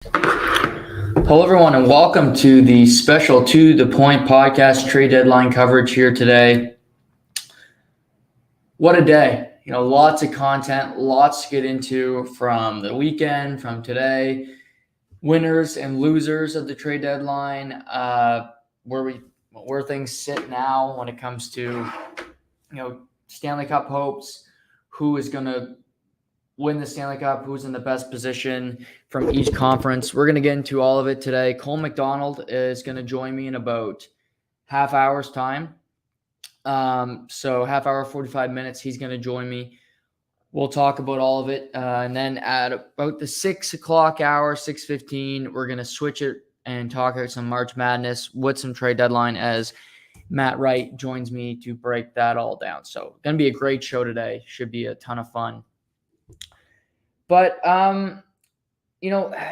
Hello, everyone, and welcome to the special To The Point podcast trade deadline coverage here today. What a day. Lots of content, lots to get into from the weekend, from today, winners and losers of the trade deadline, where things sit now when it comes to, Stanley Cup hopes, who is going to win the Stanley Cup, who's in the best position from each conference. We're going to get into all of it today. Cole McDonald is going to join me in about half hour's time. So half hour, 45 minutes, he's going to join me. We'll talk about all of it. And then at about the 6 o'clock hour, 6:15, we're going to switch it and talk about some March Madness with some trade deadline as Matt Wright joins me to break that all down. So going to be a great show today. Should be a ton of fun. But,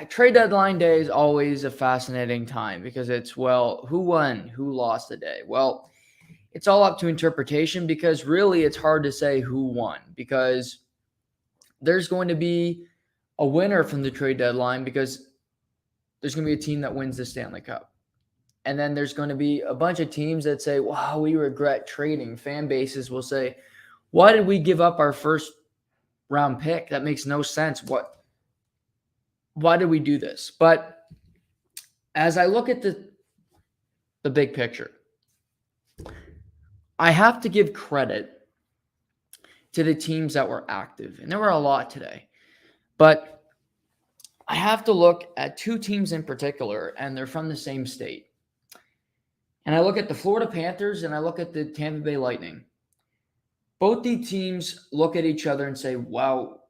trade deadline day is always a fascinating time because it's, who won, who lost the day? Well, it's all up to interpretation because really it's hard to say who won because there's going to be a winner from the trade deadline because there's going to be a team that wins the Stanley Cup. And then there's going to be a bunch of teams that say, wow, we regret trading. Fan bases will say, why did we give up our first round pick? That makes no sense. Why did we do this? But as I look at the big picture, I have to give credit to the teams that were active, and there were a lot today. But I have to look at two teams in particular, and they're from the same state. And I look at the Florida Panthers and I look at the Tampa Bay Lightning. Both these teams look at each other and say, wow,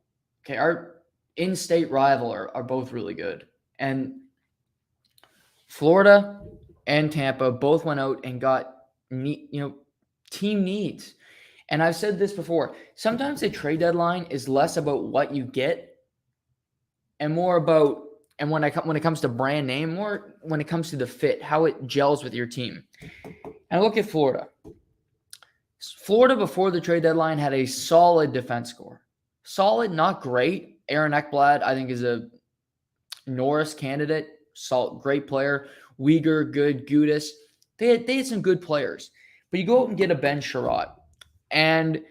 okay, our in-state rival are both really good. And Florida and Tampa both went out and got, team needs. And I've said this before. Sometimes the trade deadline is less about what you get and more about, and when it comes to brand name, more when it comes to the fit, how it gels with your team. And look at Florida. Florida before the trade deadline had a solid defense core. Solid, not great. Aaron Ekblad, I think, is a Norris candidate. Solid, great player. Uyghur, good. Gudis. They had some good players. But you go out and get a Ben Sherratt. And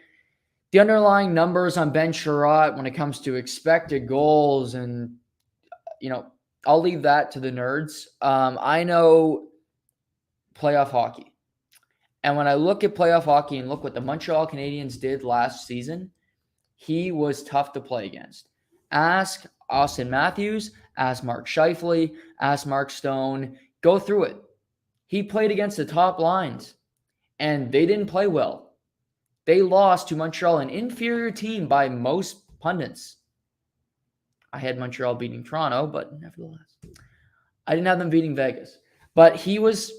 the underlying numbers on Ben Sherratt when it comes to expected goals and, I'll leave that to the nerds. I know playoff hockey. And when I look at playoff hockey and look what the Montreal Canadiens did last season, he was tough to play against. Ask Austin Matthews, ask Mark Scheifele, ask Mark Stone. Go through it. He played against the top lines, and they didn't play well. They lost to Montreal, an inferior team by most pundits. I had Montreal beating Toronto, but nevertheless, I didn't have them beating Vegas. But he was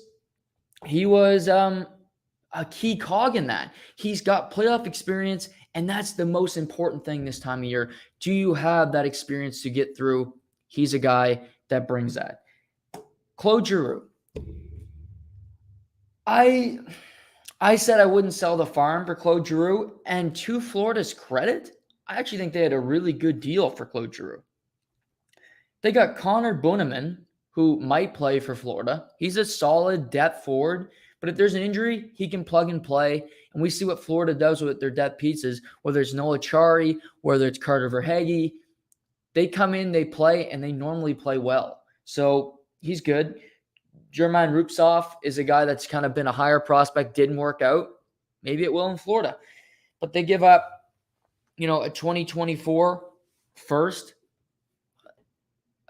a key cog in that. He's got playoff experience, and that's the most important thing this time of year. Do you have that experience to get through? He's a guy that brings that. Claude Giroux. I said I wouldn't sell the farm for Claude Giroux, and to Florida's credit, I actually think they had a really good deal for Claude Giroux. They got Connor Bunnaman, who might play for Florida. He's a solid depth forward, but if there's an injury, he can plug and play. And we see what Florida does with their depth pieces, whether it's Noah Chari, whether it's Carter Verhaeghe. They come in, they play, and they normally play well. So he's good. German Rupsov is a guy that's kind of been a higher prospect, didn't work out. Maybe it will in Florida. But they give up, a 2024 first.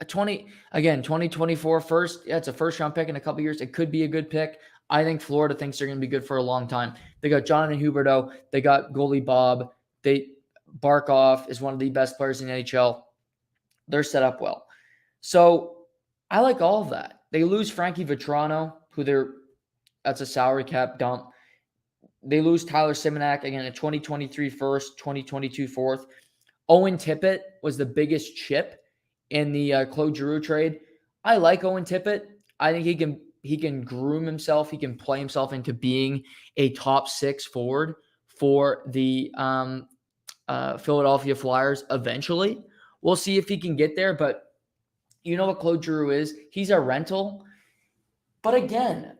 2024 first. Yeah, it's a first-round pick in a couple years. It could be a good pick. I think Florida thinks they're going to be good for a long time. They got Jonathan Huberdeau. They got goalie Bob. Barkov is one of the best players in the NHL. They're set up well. So I like all of that. They lose Frankie Vetrano, that's a salary cap dump. They lose Tyler Simonak, again, a 2023 first, 2022 fourth. Owen Tippett was the biggest chip in the Claude Giroux trade. I like Owen Tippett. I think he can groom himself. He can play himself into being a top six forward for the Philadelphia Flyers eventually. We'll see if he can get there, but You know what Claude Giroux is? He's a rental. But again,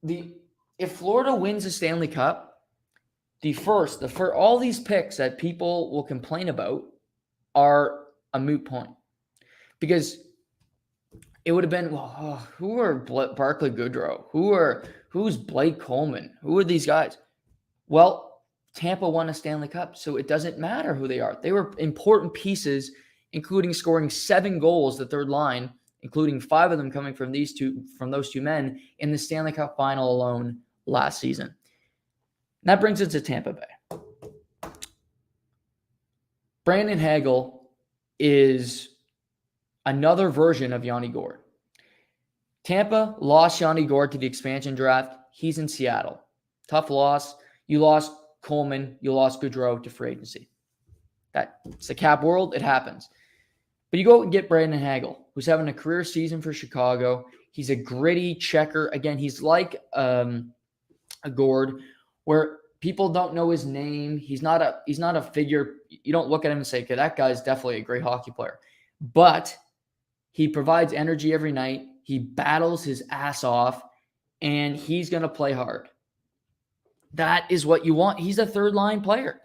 if Florida wins the Stanley Cup, all these picks that people will complain about are a moot point. Because it would have been, who are Barclay Goodrow? Who's Blake Coleman? Who are these guys? Well, Tampa won a Stanley Cup, so it doesn't matter who they are. They were important pieces, including scoring 7 goals, the third line, including 5 of them coming from those two men in the Stanley Cup final alone last season. And that brings us to Tampa Bay. Brandon Haggle is another version of Yanni Gourde. Tampa lost Yanni Gourde to the expansion draft. He's in Seattle. Tough loss. You lost Coleman. You lost Goodrow to free agency. It's the cap world. It happens. But you go and get Brandon Haggle, who's having a career season for Chicago. He's a gritty checker. Again, he's like a Gourde, where people don't know his name. He's not a figure. You don't look at him and say, okay, that guy's definitely a great hockey player. But he provides energy every night. He battles his ass off, and he's going to play hard. That is what you want. He's a third-line player.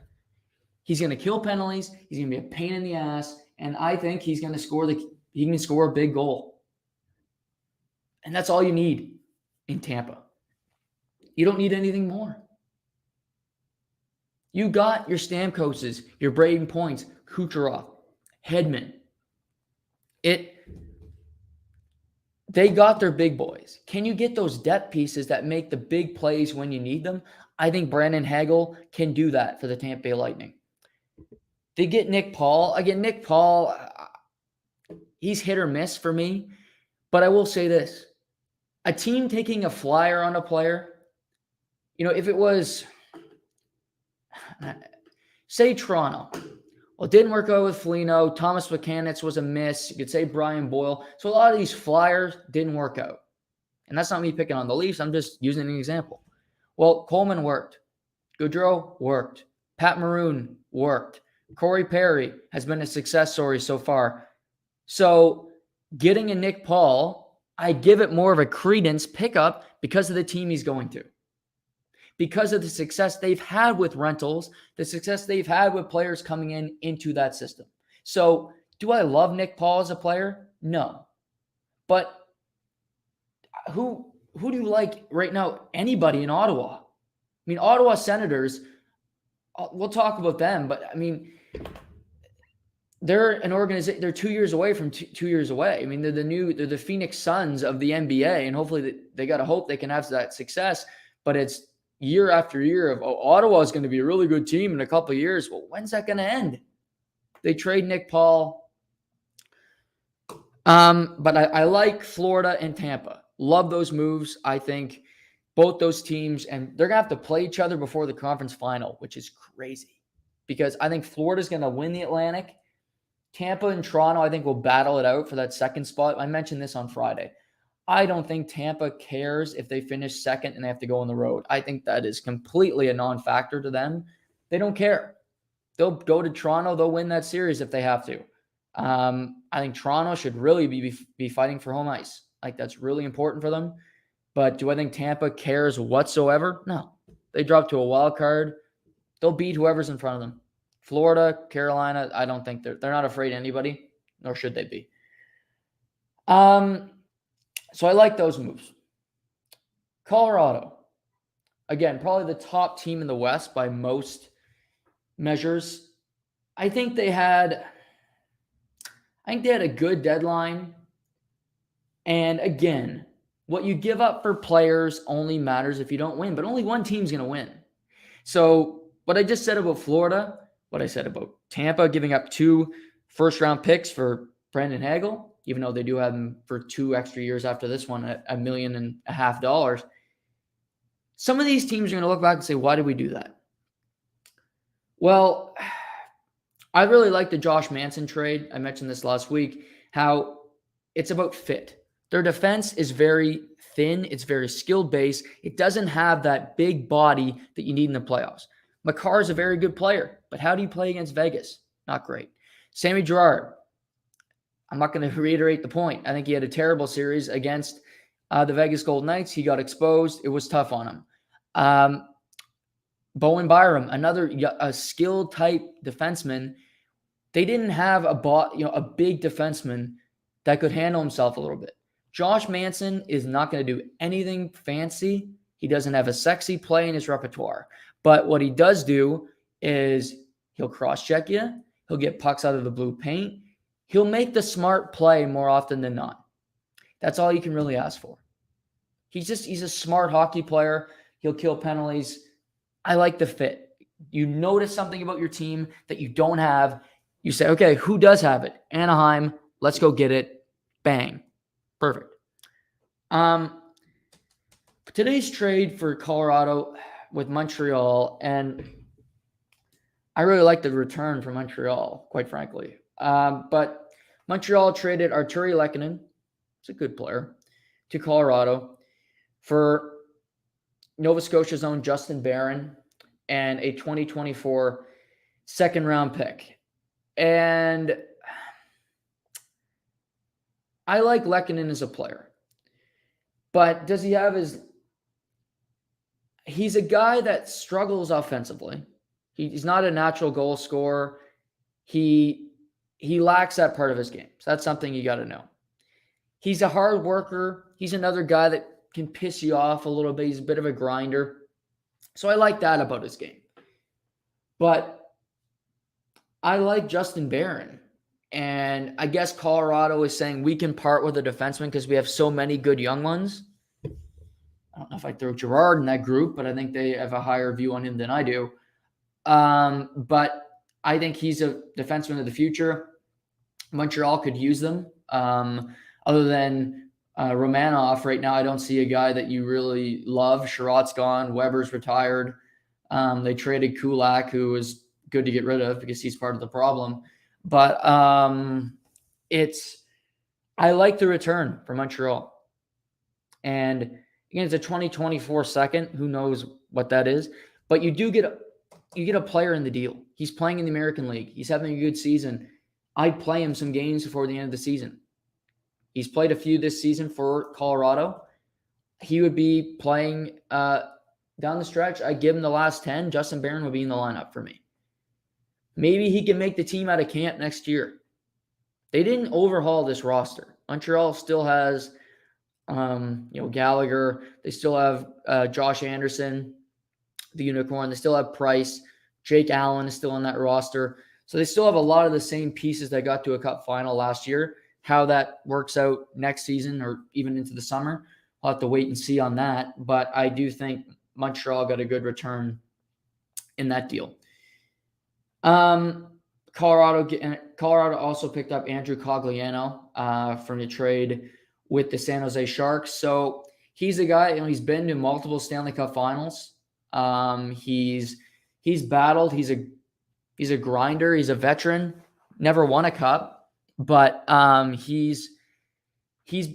He's going to kill penalties. He's going to be a pain in the ass, and I think he's going to he can score a big goal. And that's all you need in Tampa. You don't need anything more. You got your Stamkoses, your Braden Points, Kucherov, Hedman. They got their big boys. Can you get those depth pieces that make the big plays when you need them? I think Brandon Haggle can do that for the Tampa Bay Lightning. They get Nick Paul. Again, Nick Paul, he's hit or miss for me. But I will say this. A team taking a flyer on a player, if it was, say Toronto. Well, it didn't work out with Foligno. Thomas Buchanan's was a miss. You could say Brian Boyle. So a lot of these flyers didn't work out. And that's not me picking on the Leafs. I'm just using an example. Well, Coleman worked. Goodrow worked. Pat Maroon worked. Corey Perry has been a success story so far. So getting a Nick Paul, I give it more of a credence pickup because of the team he's going to. Because of the success they've had with rentals, the success they've had with players coming into that system. So do I love Nick Paul as a player? No. But who do you like right now? Anybody in Ottawa? I mean, Ottawa Senators, we'll talk about them, but I mean, they're an organization. They're 2 years away from 2 years away. I mean, they're the Phoenix Suns of the NBA, and hopefully they got to hope they can have that success. But it's year after year of, Ottawa is going to be a really good team in a couple of years. Well, when's that going to end? They trade Nick Paul. But I like Florida and Tampa. Love those moves. I think both those teams, and they're going to have to play each other before the conference final, which is crazy. Because I think Florida's going to win the Atlantic. Tampa and Toronto, I think, will battle it out for that second spot. I mentioned this on Friday. I don't think Tampa cares if they finish second and they have to go on the road. I think that is completely a non-factor to them. They don't care. They'll go to Toronto. They'll win that series if they have to. I think Toronto should really be fighting for home ice. Like, that's really important for them. But do I think Tampa cares whatsoever? No. They drop to a wild card. They'll beat whoever's in front of them. Florida, Carolina, I don't think they're not afraid of anybody, nor should they be. So I like those moves. Colorado, again, probably the top team in the West by most measures. I think they had a good deadline. And again, what you give up for players only matters if you don't win, but only one team's going to win. So what I just said about Florida, what I said about Tampa giving up 2 first-round picks for Brandon Haggle, even though they do have him for 2 extra years after this one at $1.5 million. Some of these teams are going to look back and say, why did we do that? Well, I really like the Josh Manson trade. I mentioned this last week, how it's about fit. Their defense is very thin. It's very skilled base. It doesn't have that big body that you need in the playoffs. Makar is a very good player, but how do you play against Vegas? Not great. Sammy Girard, I'm not going to reiterate the point. I think he had a terrible series against the Vegas Golden Knights. He got exposed. It was tough on him. Bowen Byram, another skilled type defenseman. They didn't have a big defenseman that could handle himself a little bit. Josh Manson is not going to do anything fancy. He doesn't have a sexy play in his repertoire. But what he does do is he'll cross-check you. He'll get pucks out of the blue paint. He'll make the smart play more often than not. That's all you can really ask for. He's a smart hockey player. He'll kill penalties. I like the fit. You notice something about your team that you don't have. You say, okay, who does have it? Anaheim. Let's go get it. Bang. Perfect. Today's trade for Colorado with Montreal, and I really like the return from Montreal, quite frankly. But Montreal traded Arturi Lehkonen, it's a good player, to Colorado for Nova Scotia's own Justin Barron and a 2024 second-round pick. And I like Lehkonen as a player. But does he have his... He's a guy that struggles offensively. He's not a natural goal scorer. He lacks that part of his game. So that's something you got to know. He's a hard worker. He's another guy that can piss you off a little bit. He's a bit of a grinder. So I like that about his game. But I like Justin Barron. And I guess Colorado is saying we can part with a defenseman because we have so many good young ones. I don't know if I throw Gerard in that group, but I think they have a higher view on him than I do. But I think he's a defenseman of the future. Montreal could use them. Other than Romanov right now, I don't see a guy that you really love. Sherratt's gone. Weber's retired. They traded Kulak, who was good to get rid of because he's part of the problem. But I like the return for Montreal. And again, it's a 2024 second. Who knows what that is? But you get a player in the deal. He's playing in the American League. He's having a good season. I'd play him some games before the end of the season. He's played a few this season for Colorado. He would be playing down the stretch. I give him the last 10. Justin Barron would be in the lineup for me. Maybe he can make the team out of camp next year. They didn't overhaul this roster. Montreal still has, Gallagher. They still have Josh Anderson, the unicorn. They still have Price. Jake Allen is still on that roster. So they still have a lot of the same pieces that got to a cup final last year. How that works out next season or even into the summer, I'll have to wait and see on that. But I do think Montreal got a good return in that deal. Colorado also picked up Andrew Cogliano from the trade with the San Jose Sharks. So he's a guy, he's been to multiple Stanley Cup finals. He's battled. He's a grinder. He's a veteran. Never won a cup, but he's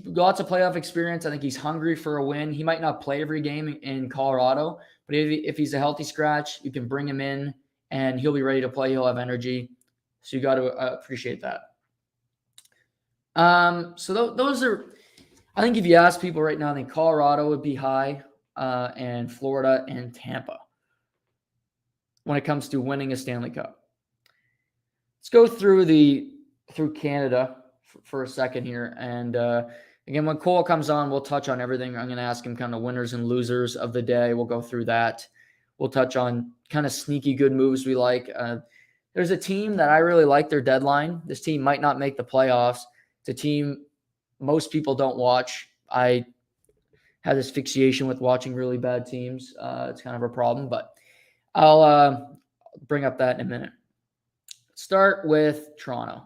lots of playoff experience. I think he's hungry for a win. He might not play every game in Colorado, but if he's a healthy scratch, you can bring him in and he'll be ready to play. He'll have energy. So you got to appreciate that. So those are, I think if you ask people right now, I think Colorado would be high, and Florida and Tampa when it comes to winning a Stanley Cup. Let's go through Canada for a second here. And again, when Cole comes on, we'll touch on everything. I'm going to ask him kind of winners and losers of the day. We'll go through that. We'll touch on kind of sneaky good moves we like. There's a team that I really like their deadline. This team might not make the playoffs. It's a team most people don't watch. I have this fixation with watching really bad teams. It's kind of a problem, but I'll bring up that in a minute. Start with Toronto.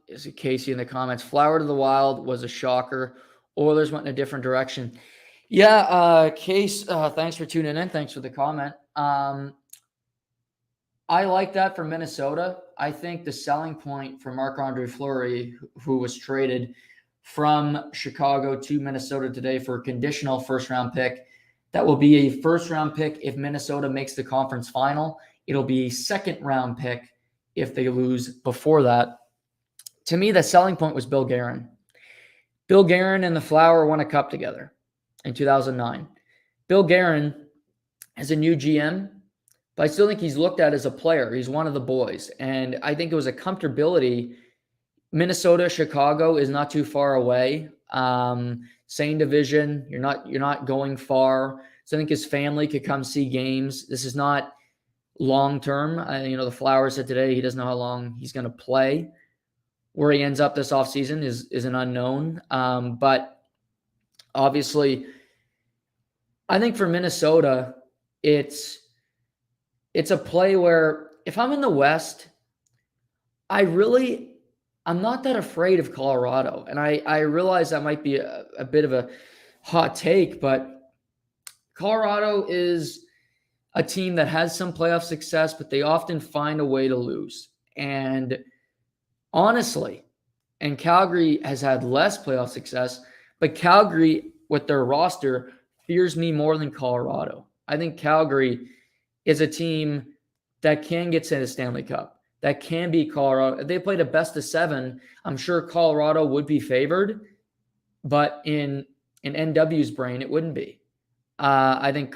Is it Casey in the comments? Flower to the Wild was a shocker. Oilers went in a different direction. Yeah, Case, thanks for tuning in. Thanks for the comment. I like that for Minnesota. I think the selling point for Marc-Andre Fleury, who was traded from Chicago to Minnesota today for a conditional first-round pick, that will be a first-round pick if Minnesota makes the conference final. It'll be a second-round pick if they lose before that. To me, the selling point was Bill Guerin. Bill Guerin and the Flower won a cup together in 2009. Bill Guerin is a new GM, but I still think he's looked at as a player. He's one of the boys. And I think it was a comfortability. Minnesota, Chicago is not too far away. Same division. You're not going far. So I think his family could come see games. This is not long-term. The Flower said today he doesn't know how long he's going to play. Where he ends up this offseason is an unknown. But obviously, I think for Minnesota, it's a play where if I'm in the West, I'm not that afraid of Colorado. And I realize that might be a bit of a hot take, but Colorado is a team that has some playoff success, but they often find a way to lose. And honestly, and Calgary has had less playoff success, but Calgary with their roster fears me more than Colorado. I think Calgary is a team that can get to the Stanley Cup, that can beat Colorado. If they played a best of 7, I'm sure Colorado would be favored, but in NW's brain, it wouldn't be. I think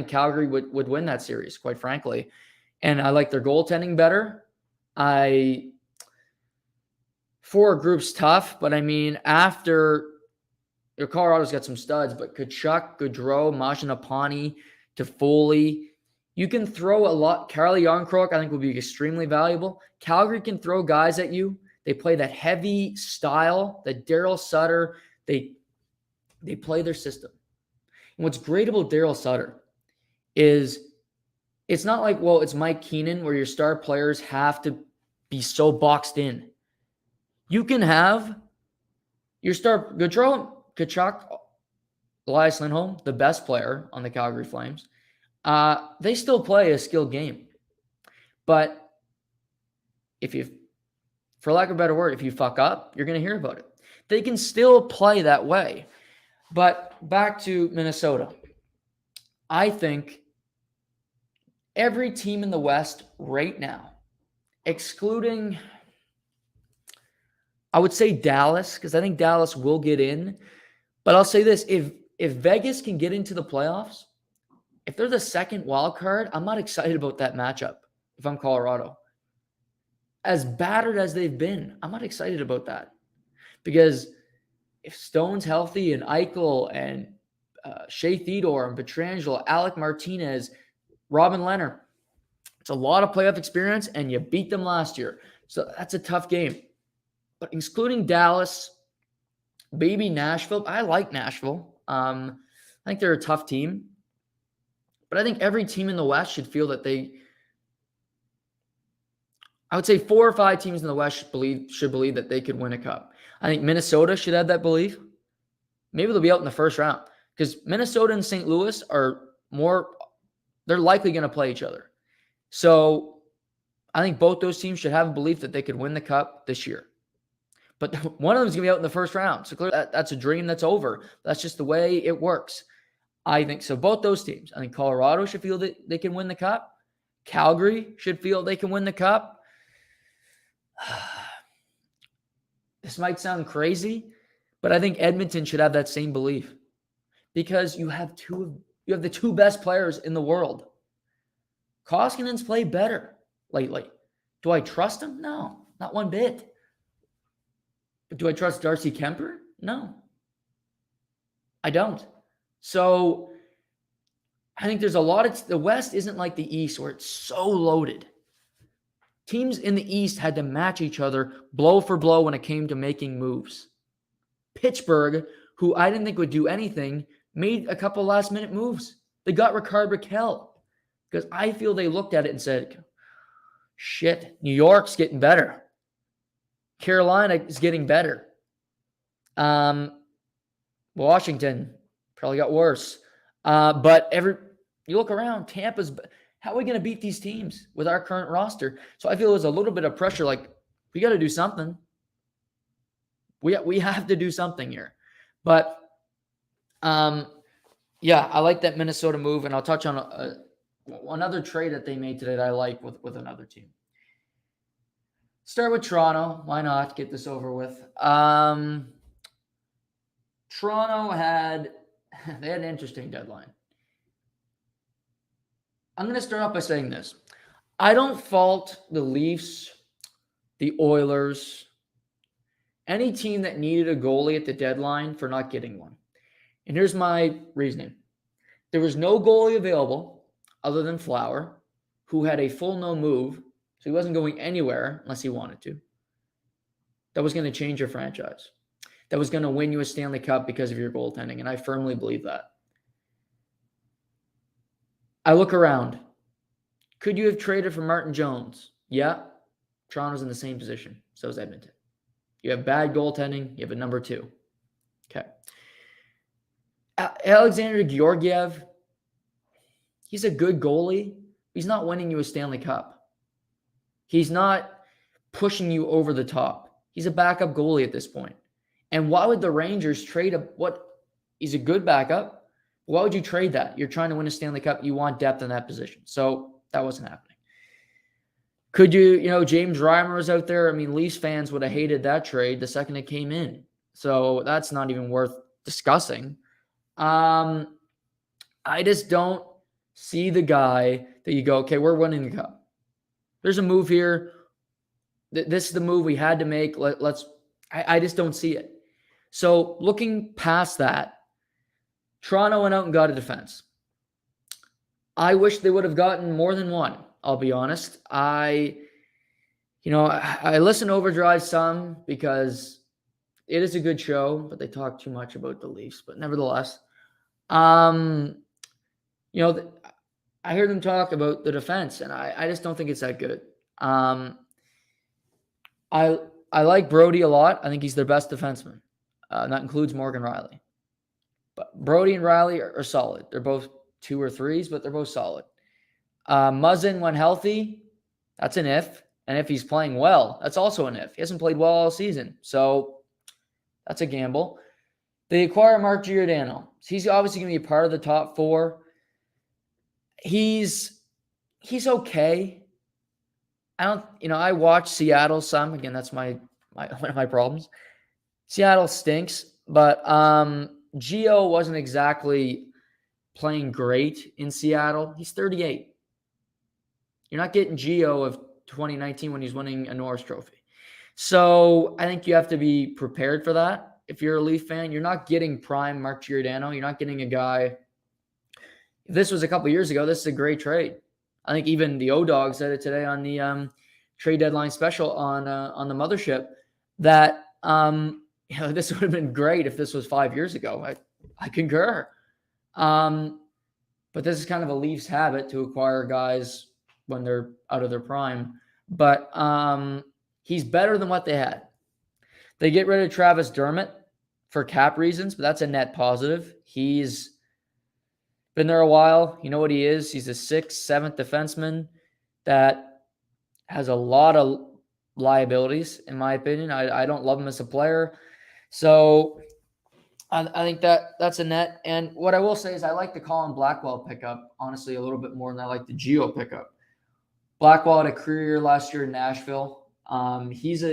Calgary would win that series, quite frankly. And I like their goaltending better. Four group's tough, but I mean, after Colorado's got some studs, but Kachuk, Gaudreau, Mashinapani, Toffoli, you can throw a lot. Carly Yarncroc, I think, will be extremely valuable. Calgary can throw guys at you. They play that heavy style, that Daryl Sutter. They play their system. And what's great about Daryl Sutter is it's not like, well, it's Mike Keenan where your star players have to be so boxed in. You can have your star Gaudreau, Kachuk, Elias Lindholm, the best player on the Calgary Flames. They still play a skilled game. But for lack of a better word, if you fuck up, you're going to hear about it. They can still play that way. But back to Minnesota. I think every team in the West right now, excluding, I would say Dallas, because I think Dallas will get in. But I'll say this, if Vegas can get into the playoffs, if they're the second wild card, I'm not excited about that matchup if I'm Colorado. As battered as they've been, I'm not excited about that. Because if Stone's healthy and Eichel and Shea Theodore and Pietrangelo, Alec Martinez, Robin Leonard, it's a lot of playoff experience, and you beat them last year. So that's a tough game. But excluding Dallas, maybe Nashville. I like Nashville. I think they're a tough team. But I think every team in the West should feel that I would say 4 or 5 teams in the West should believe that they could win a cup. I think Minnesota should have that belief. Maybe they'll be out in the first round because Minnesota and St. Louis they're likely going to play each other. So I think both those teams should have a belief that they could win the cup this year. But one of them is going to be out in the first round. So clearly that's a dream that's over. That's just the way it works. I think so. Both those teams. I think Colorado should feel that they can win the cup. Calgary should feel they can win the cup. This might sound crazy, but I think Edmonton should have that same belief because you have the 2 best players in the world. Koskinen's played better lately. Do I trust him? No, not one bit. But do I trust Darcy Kemper? No, I don't. So I think there's the West isn't like the East where it's so loaded. Teams in the East had to match each other blow for blow when it came to making moves. Pittsburgh, who I didn't think would do anything, made a couple last-minute moves. They got Ricard Raquel because I feel they looked at it and said, shit, New York's getting better. Carolina is getting better. Washington probably got worse. But you look around, Tampa's... How are we going to beat these teams with our current roster? So I feel there's a little bit of pressure. Like, we got to do something. We have to do something here. But, yeah, I like that Minnesota move. And I'll touch on another trade that they made today that I like with another team. Start with Toronto. Why not get this over with? Toronto had they had an interesting deadline. I'm going to start off by saying this. I don't fault the Leafs, the Oilers, any team that needed a goalie at the deadline for not getting one. And here's my reasoning. There was no goalie available other than Flower, who had a full no move, so he wasn't going anywhere unless he wanted to. That was going to change your franchise. That was going to win you a Stanley Cup because of your goaltending, and I firmly believe that. I look around. Could you have traded for Martin Jones? Yeah. Toronto's in the same position. So is Edmonton. You have bad goaltending. You have a number 2. Okay. Alexander Georgiev, he's a good goalie. He's not winning you a Stanley Cup. He's not pushing you over the top. He's a backup goalie at this point. And why would the Rangers trade he's a good backup. Why would you trade that? You're trying to win a Stanley Cup. You want depth in that position. So that wasn't happening. Could James Reimer was out there. I mean, Leafs fans would have hated that trade the second it came in. So that's not even worth discussing. I just don't see the guy that you go, okay, we're winning the cup. There's a move here. This is the move we had to make. I just don't see it. So looking past that, Toronto went out and got a defense. I wish they would have gotten more than one, I'll be honest. I listen to Overdrive some because it is a good show, but they talk too much about the Leafs. But nevertheless, I hear them talk about the defense, and I just don't think it's that good. I like Brody a lot. I think he's their best defenseman. And that includes Morgan Riley. But Brody and Riley are solid. They're both 2 or 3s, but they're both solid. Muzzin, when healthy, that's an if. And if he's playing well, that's also an if. He hasn't played well all season. So that's a gamble. They acquire Mark Giordano. He's obviously going to be a part of the top 4. He's okay. I watch Seattle some. Again, that's one of my problems. Seattle stinks, but Gio wasn't exactly playing great in Seattle. He's 38. You're not getting Gio of 2019 when he's winning a Norris Trophy. So I think you have to be prepared for that. If you're a Leaf fan, you're not getting prime Mark Giordano. You're not getting a guy. If this was a couple years ago, this is a great trade. I think even the O-Dog said it today on the trade deadline special on the Mothership that this would have been great if this was 5 years ago. I concur. But this is kind of a Leafs habit to acquire guys when they're out of their prime. But he's better than what they had. They get rid of Travis Dermott for cap reasons, but that's a net positive. He's been there a while. You know what he is? He's a 6th, 7th defenseman that has a lot of liabilities, in my opinion. I don't love him as a player. So I think that's a net. And what I will say is I like the Colin Blackwell pickup, honestly, a little bit more than I like the Gio pickup. Blackwell had a career year last year in Nashville. He's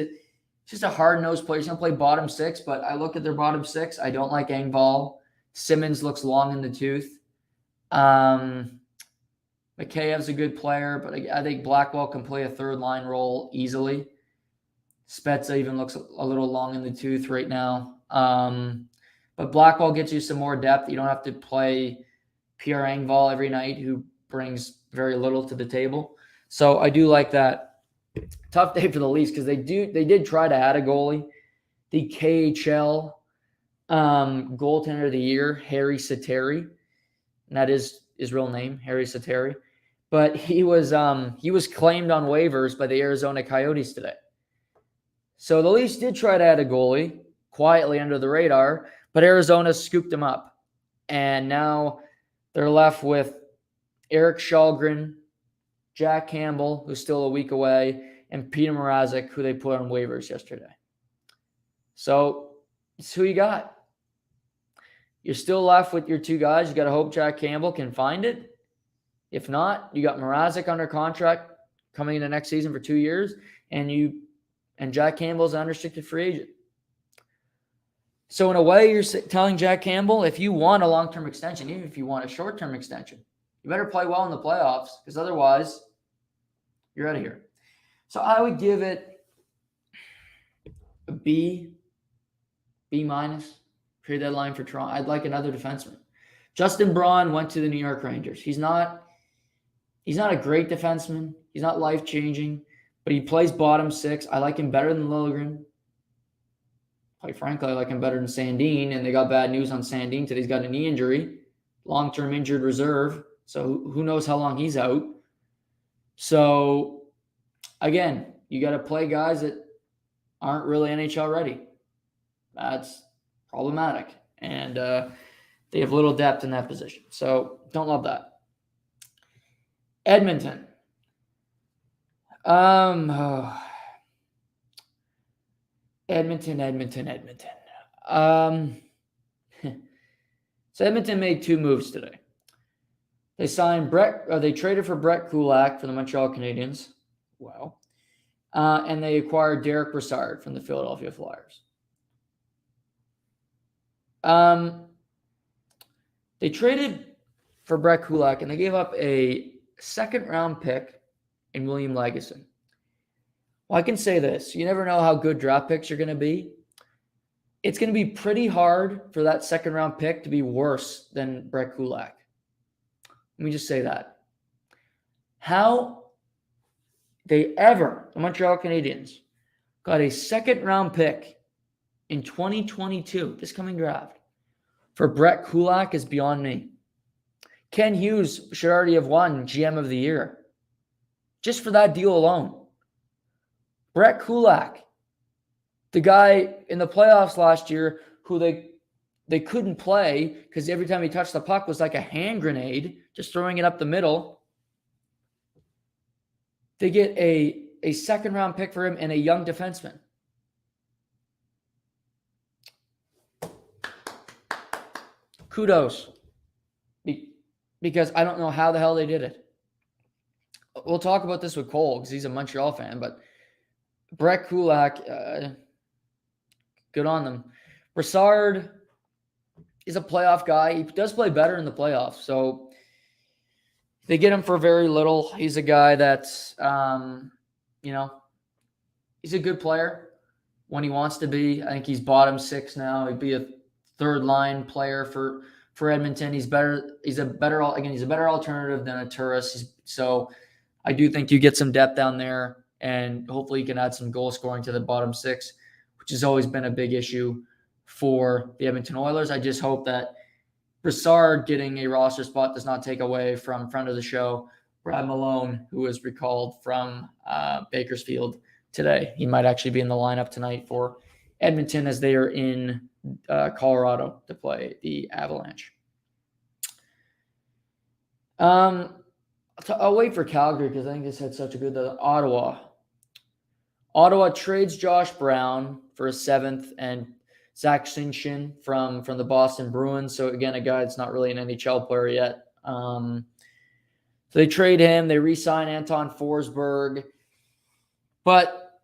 just a hard-nosed player. He's going to play bottom 6, but I look at their bottom 6. I don't like Engvall. Simmons looks long in the tooth. Mikheyev's a good player, but I think Blackwell can play a third-line role easily. Spezza even looks a little long in the tooth right now. But Blackwell gets you some more depth. You don't have to play Pierre Engvall every night, who brings very little to the table. So I do like that. Tough day for the Leafs because they did try to add a goalie. The KHL goaltender of the year, Harry Sateri. And that is his real name, Harry Sateri. But he was claimed on waivers by the Arizona Coyotes today. So the Leafs did try to add a goalie quietly under the radar, but Arizona scooped him up. And now they're left with Eric Shalgren, Jack Campbell, who's still a week away, and Peter Mrazek, who they put on waivers yesterday. So it's who you got. You're still left with your 2 guys. You got to hope Jack Campbell can find it. If not, you got Mrazek under contract coming into next season for 2 years, and you and Jack Campbell's an unrestricted free agent. So in a way, you're telling Jack Campbell, if you want a long-term extension, even if you want a short-term extension, you better play well in the playoffs, because otherwise you're out of here. So I would give it a B minus, trade deadline for Toronto. I'd like another defenseman. Justin Braun went to the New York Rangers. He's not a great defenseman. He's not life-changing, but he plays bottom six. I like him better than Liljegren. Quite frankly, I like him better than Sandin, and they got bad news on Sandin today. He's got a knee injury, long-term injured reserve, so who knows how long he's out. So, again, you got to play guys that aren't really NHL ready. That's problematic, and they have little depth in that position. So, don't love that. Edmonton. Edmonton. So Edmonton made two moves today. They they traded for Brett Kulak for the Montreal Canadiens. Wow. And they acquired Derek Brassard from the Philadelphia Flyers. They traded for Brett Kulak, and they gave up a second-round pick in William Lagesson. Well, I can say this. You never know how good draft picks are going to be. It's going to be pretty hard for that second-round pick to be worse than Brett Kulak. Let me just say that. How the Montreal Canadiens, got a second-round pick in 2022, this coming draft, for Brett Kulak is beyond me. Ken Hughes should already have won GM of the Year just for that deal alone. Brett Kulak, the guy in the playoffs last year who they couldn't play because every time he touched the puck was like a hand grenade, just throwing it up the middle. They get a second-round pick for him and a young defenseman. Kudos. Because I don't know how the hell they did it. We'll talk about this with Cole because he's a Montreal fan, but Brett Kulak, good on them. Brassard is a playoff guy. He does play better in the playoffs, so they get him for very little. He's a guy that's, he's a good player when he wants to be. I think he's bottom six now. He'd be a third-line player for Edmonton. He's better. He's a better alternative than a Turris. So I do think you get some depth down there. And hopefully you can add some goal scoring to the bottom six, which has always been a big issue for the Edmonton Oilers. I just hope that Brassard getting a roster spot does not take away from friend of the show, Brad Malone, who was recalled from Bakersfield today. He might actually be in the lineup tonight for Edmonton as they are in Colorado to play the Avalanche. I'll wait for Calgary because I think this had such a good Ottawa. Ottawa trades Josh Brown for a seventh and Zach Sinshin from the Boston Bruins. So, again, a guy that's not really an NHL player yet. So they trade him. They re-sign Anton Forsberg. But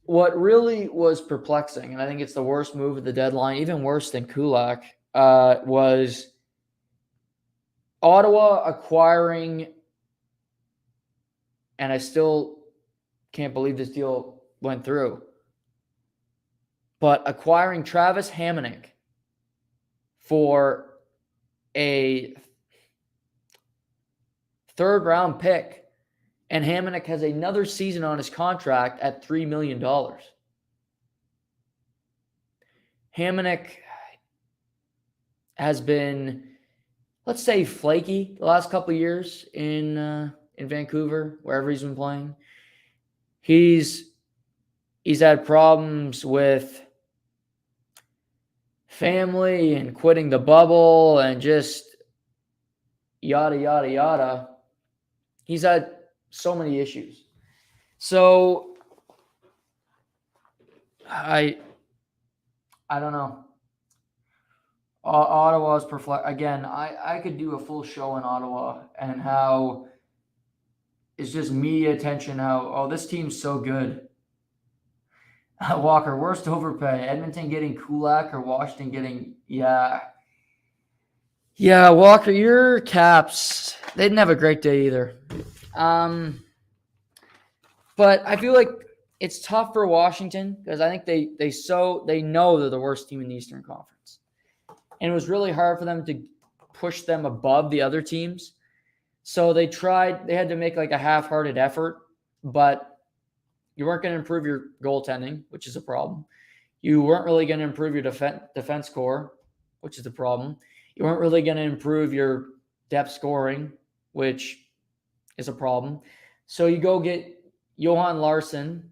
what really was perplexing, and I think it's the worst move at the deadline, even worse than Kulak, was Ottawa acquiring, and I still can't believe this deal went through, but acquiring Travis Hamonic for a third-round pick, and Hamonic has another season on his contract at $3 million. Hamonic has been, let's say, flaky the last couple of years in Vancouver, wherever he's been playing. He's had problems with family and quitting the bubble and just yada, yada, yada. He's had so many issues. So I don't know. Ottawa's again, I could do a full show in Ottawa and how it's just media attention, how, this team's so good. Walker, worst overpay. Edmonton getting Kulak or Washington getting Yeah, Walker, your Caps, they didn't have a great day either. But I feel like it's tough for Washington because I think they know they're the worst team in the Eastern Conference. And it was really hard for them to push them above the other teams. So they had to make like a half-hearted effort, but you weren't going to improve your goaltending, which is a problem. You weren't really going to improve your defense core, which is a problem. You weren't really going to improve your depth scoring, which is a problem. So you go get Johan Larsson,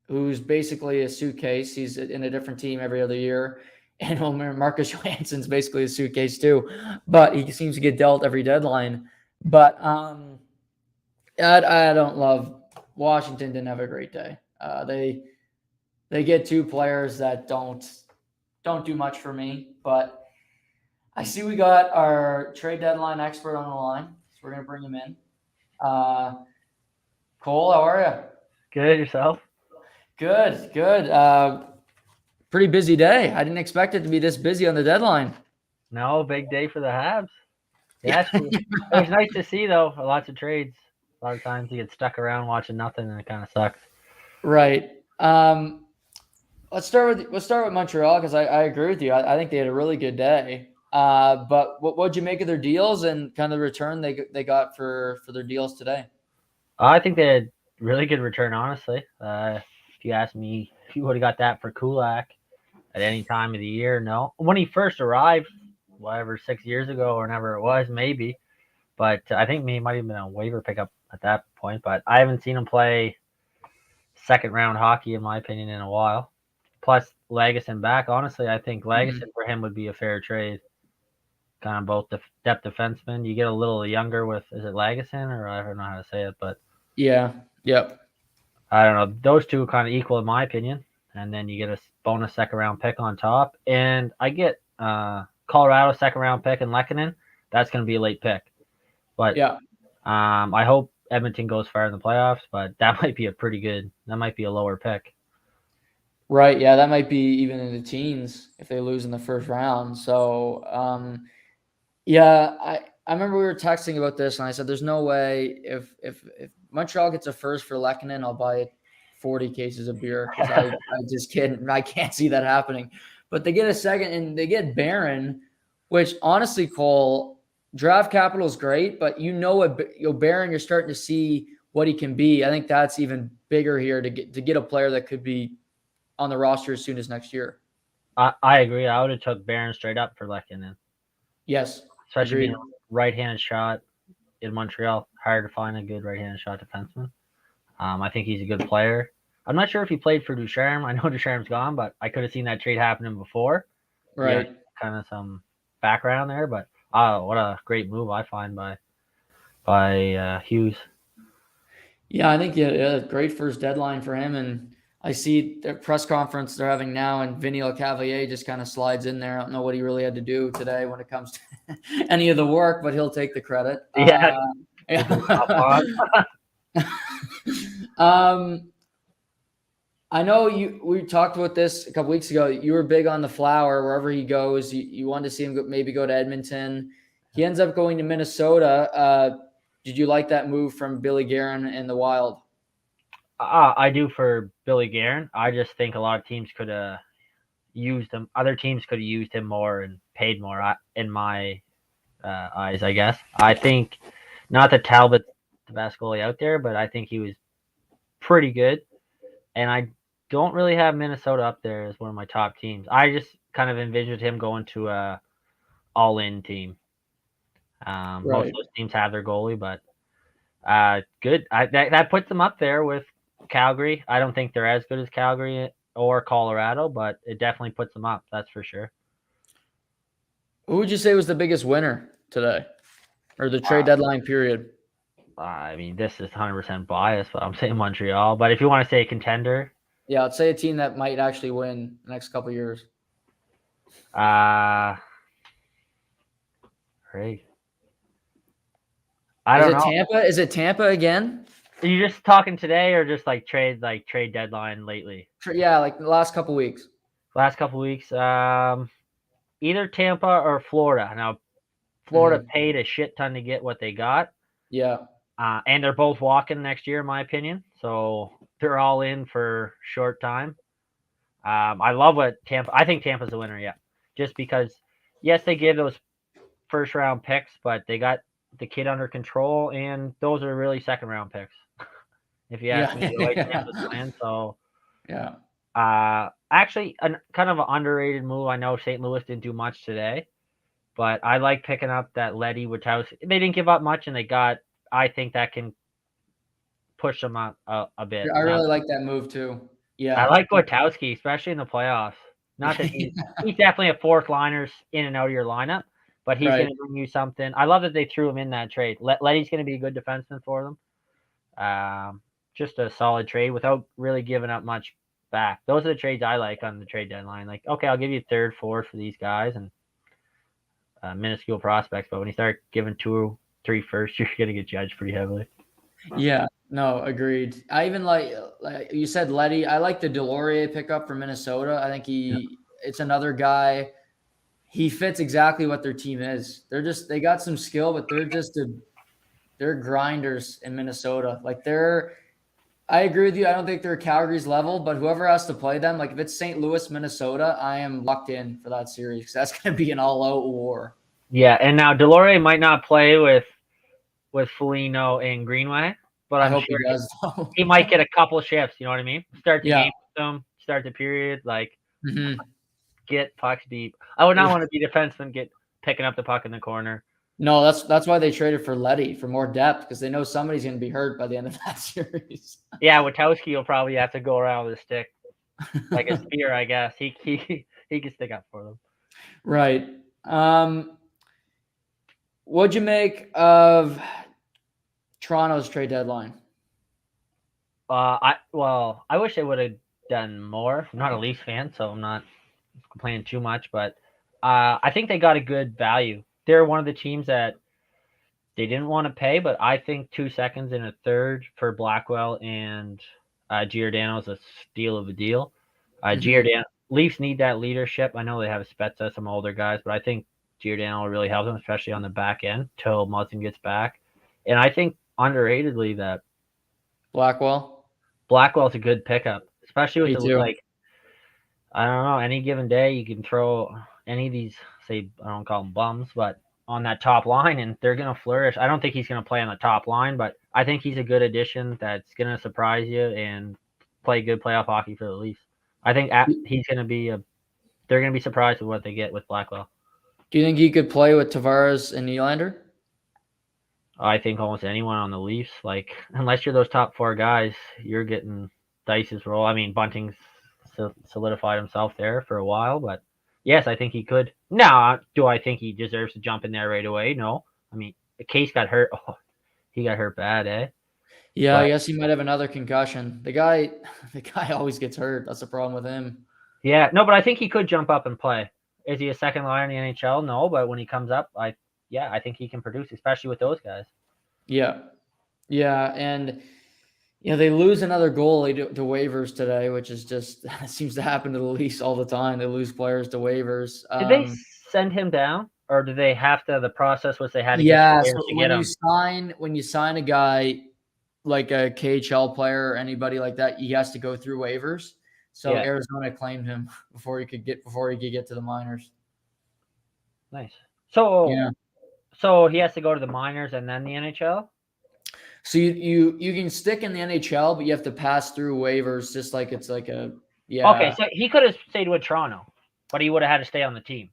who's basically a suitcase. He's in a different team every other year. And Marcus Johansson's basically a suitcase too, but he seems to get dealt every deadline. But I don't love Washington. Didn't have a great day. They get two players that don't do much for me. But I see we got our trade deadline expert on the line, so we're gonna bring him in. Cole, how are you? Good, yourself? Good. Pretty busy day. I didn't expect it to be this busy on the deadline. No, big day for the Habs. Yeah, it was nice to see though. Lots of trades. A lot of times you get stuck around watching nothing, and it kind of sucks. Right. Let's start with Montreal because I agree with you. I think they had a really good day. But what'd you make of their deals and kind of the return they got for their deals today? I think they had really good return, honestly. If you ask me, if you would have got that for Kulak at any time of the year, no. When he first arrived, whatever 6 years ago or whenever it was, maybe. But I think he might have been a waiver pickup at that point. But I haven't seen him play second round hockey, in my opinion, in a while. Plus Lagesson back. Honestly, I think Lagesson for him would be a fair trade. Kind of both depth defensemen. You get a little younger with, is it Lagesson or I don't know how to say it, but Yeah. Yep. I don't know. Those two are kind of equal in my opinion. And then you get a bonus second round pick on top. And I get Colorado second round pick and Lehkonen. That's going to be a late pick. But yeah. I hope Edmonton goes far in the playoffs, but that might be a lower pick. Right. Yeah, that might be even in the teens if they lose in the first round. So, I remember we were texting about this, and I said, "There's no way if Montreal gets a first for Lehkonen, I'll buy 40 cases of beer because I just can't. I can't see that happening." But they get a second, and they get Barron, which honestly, Cole, draft capital is great, but Barron, you're starting to see what he can be. I think that's even bigger here to get a player that could be on the roster as soon as next year. I agree. I would have took Barron straight up for Lehkonen. Yes. Especially being a right-handed shot in Montreal. Hard to find a good right-handed shot defenseman. I think he's a good player. I'm not sure if he played for Ducharme. I know Ducharme's gone, but I could have seen that trade happening before. Right. Yeah, kind of some background there, but what a great move I find by Hughes. Yeah, I think great first deadline for him, and I see the press conference they're having now, and Vinny Lecavalier just kind of slides in there. I don't know what he really had to do today when it comes to any of the work, but he'll take the credit. Yeah. I know we talked about this a couple weeks ago. You were big on the Flower. Wherever he goes, you wanted to see him maybe go to Edmonton. He ends up going to Minnesota. Did you like that move from Billy Guerin and the Wild? I do for Billy Guerin. I just think a lot of teams could have used him. Other teams could have used him more and paid more, in my eyes, I guess. I think not that Talbot's the best goalie out there, but I think he was pretty good. And I don't really have Minnesota up there as one of my top teams. I just kind of envisioned him going to a all-in team. Right. Most of those teams have their goalie, but good. That puts them up there with Calgary. I don't think they're as good as Calgary or Colorado, but it definitely puts them up. That's for sure. Who would you say was the biggest winner today, or the trade deadline period? I mean, this is 100% biased, but I'm saying Montreal. But if you want to say a contender, yeah, I'd say a team that might actually win the next couple of years. Great. I don't know. Tampa? Is it Tampa again? Are you just talking today or just like trade deadline lately? Yeah, like the last couple weeks. Last couple weeks, either Tampa or Florida. Now, Florida Mhm. paid a shit ton to get what they got, Yeah. and they're both walking next year, in my opinion. So they're all in for short time. I love what Tampa. I think Tampa's the winner. Yeah, just because yes, they give those first round picks, but they got the kid under control, and those are really second round picks. If you ask Yeah. me, the way Tampa's playing. So, Yeah. actually, kind of an underrated move. I know St. Louis didn't do much today, but I like picking up that Letty Witowski. They didn't give up much, and they got. I think that can push them up a bit. I Now, really like that move too. I Yeah. like Witowski, especially in the playoffs. Not that he's definitely a fourth liner in and out of your lineup, but he's going Right. to bring you something. I love that they threw him in that trade. Letty's going to be a good defenseman for them. Just a solid trade without really giving up much back. Those are the trades I like on the trade deadline. Like, okay, I'll give you third, fourth for these guys and minuscule prospects, but when you start giving 2, 3 first, you're going to get judged pretty heavily. Yeah. No, agreed. I even like you said, Letty. I like the Delorier pickup from Minnesota. I think it's another guy. He fits exactly what their team is. They got some skill, but they're grinders in Minnesota. I agree with you. I don't think they're Calgary's level, but whoever has to play them, like if it's St. Louis, Minnesota, I am locked in for that series because that's going to be an all-out war. Yeah, and now Delorier might not play with Foligno and Greenway, but I I'm hope he sure does, though. he might get a couple shifts. You know what I mean? Start the Yeah. game with them, start the period, like Hmm. get pucks deep. I would not want to be defenseman get picking up the puck in the corner. No, that's why they traded for Letty for more depth because they know somebody's going to be hurt by the end of that series. Yeah, Witowski will probably have to go around with a stick like a spear, I guess. He can stick up for them. Right. What'd you make of Toronto's trade deadline? I wish they would have done more. I'm not a Leafs fan, so I'm not complaining too much, but I think they got a good value. They're one of the teams that they didn't want to pay, but I think 2 seconds and a third for Blackwell and Giordano is a steal of a deal. Mhm. Giordano Leafs need that leadership. I know they have Spezza, some older guys, but I think Giordano will really help them, especially on the back end till Muzzin gets back. And I think underratedly that Blackwell? Blackwell's a good pickup, especially with Me the too. like. I don't know. Any given day, you can throw any of these. Say I don't call them bums, but on that top line, and they're gonna flourish. I don't think he's gonna play on the top line, but I think he's a good addition that's gonna surprise you and play good playoff hockey for the Leafs. I think he's gonna be a. They're gonna be surprised with what they get with Blackwell. Do you think he could play with Tavares and Nylander? I think almost anyone on the Leafs, like unless you're those top 4 guys, you're getting Dice's role. I mean, Bunting's solidified himself there for a while, but yes, I think he could. Now, do I think he deserves to jump in there right away? No. I mean, the Case got hurt. Oh, he got hurt bad, eh? Yeah, I But guess he might have another concussion. The guy always gets hurt. That's the problem with him. yeah, no, but I think he could jump up and play. Is he a second line in the NHL? No, but when he comes up, I think he can produce, especially with those guys. Yeah. Yeah, and they lose another goalie to waivers today, which is just it seems to happen to the Leafs all the time. They lose players to waivers. Did they send him down, or did they have to? The process was they had to get Yeah, players so to get him. when you sign a guy like a KHL player or anybody like that, he has to go through waivers. So Yeah, Arizona claimed him before he could get to the minors. nice. So, Yeah. so he has to go to the minors and then the NHL. So you can stick in the NHL, but you have to pass through waivers, just like it's like a Okay, yeah. so he could have stayed with Toronto, but he would have had to stay on the team.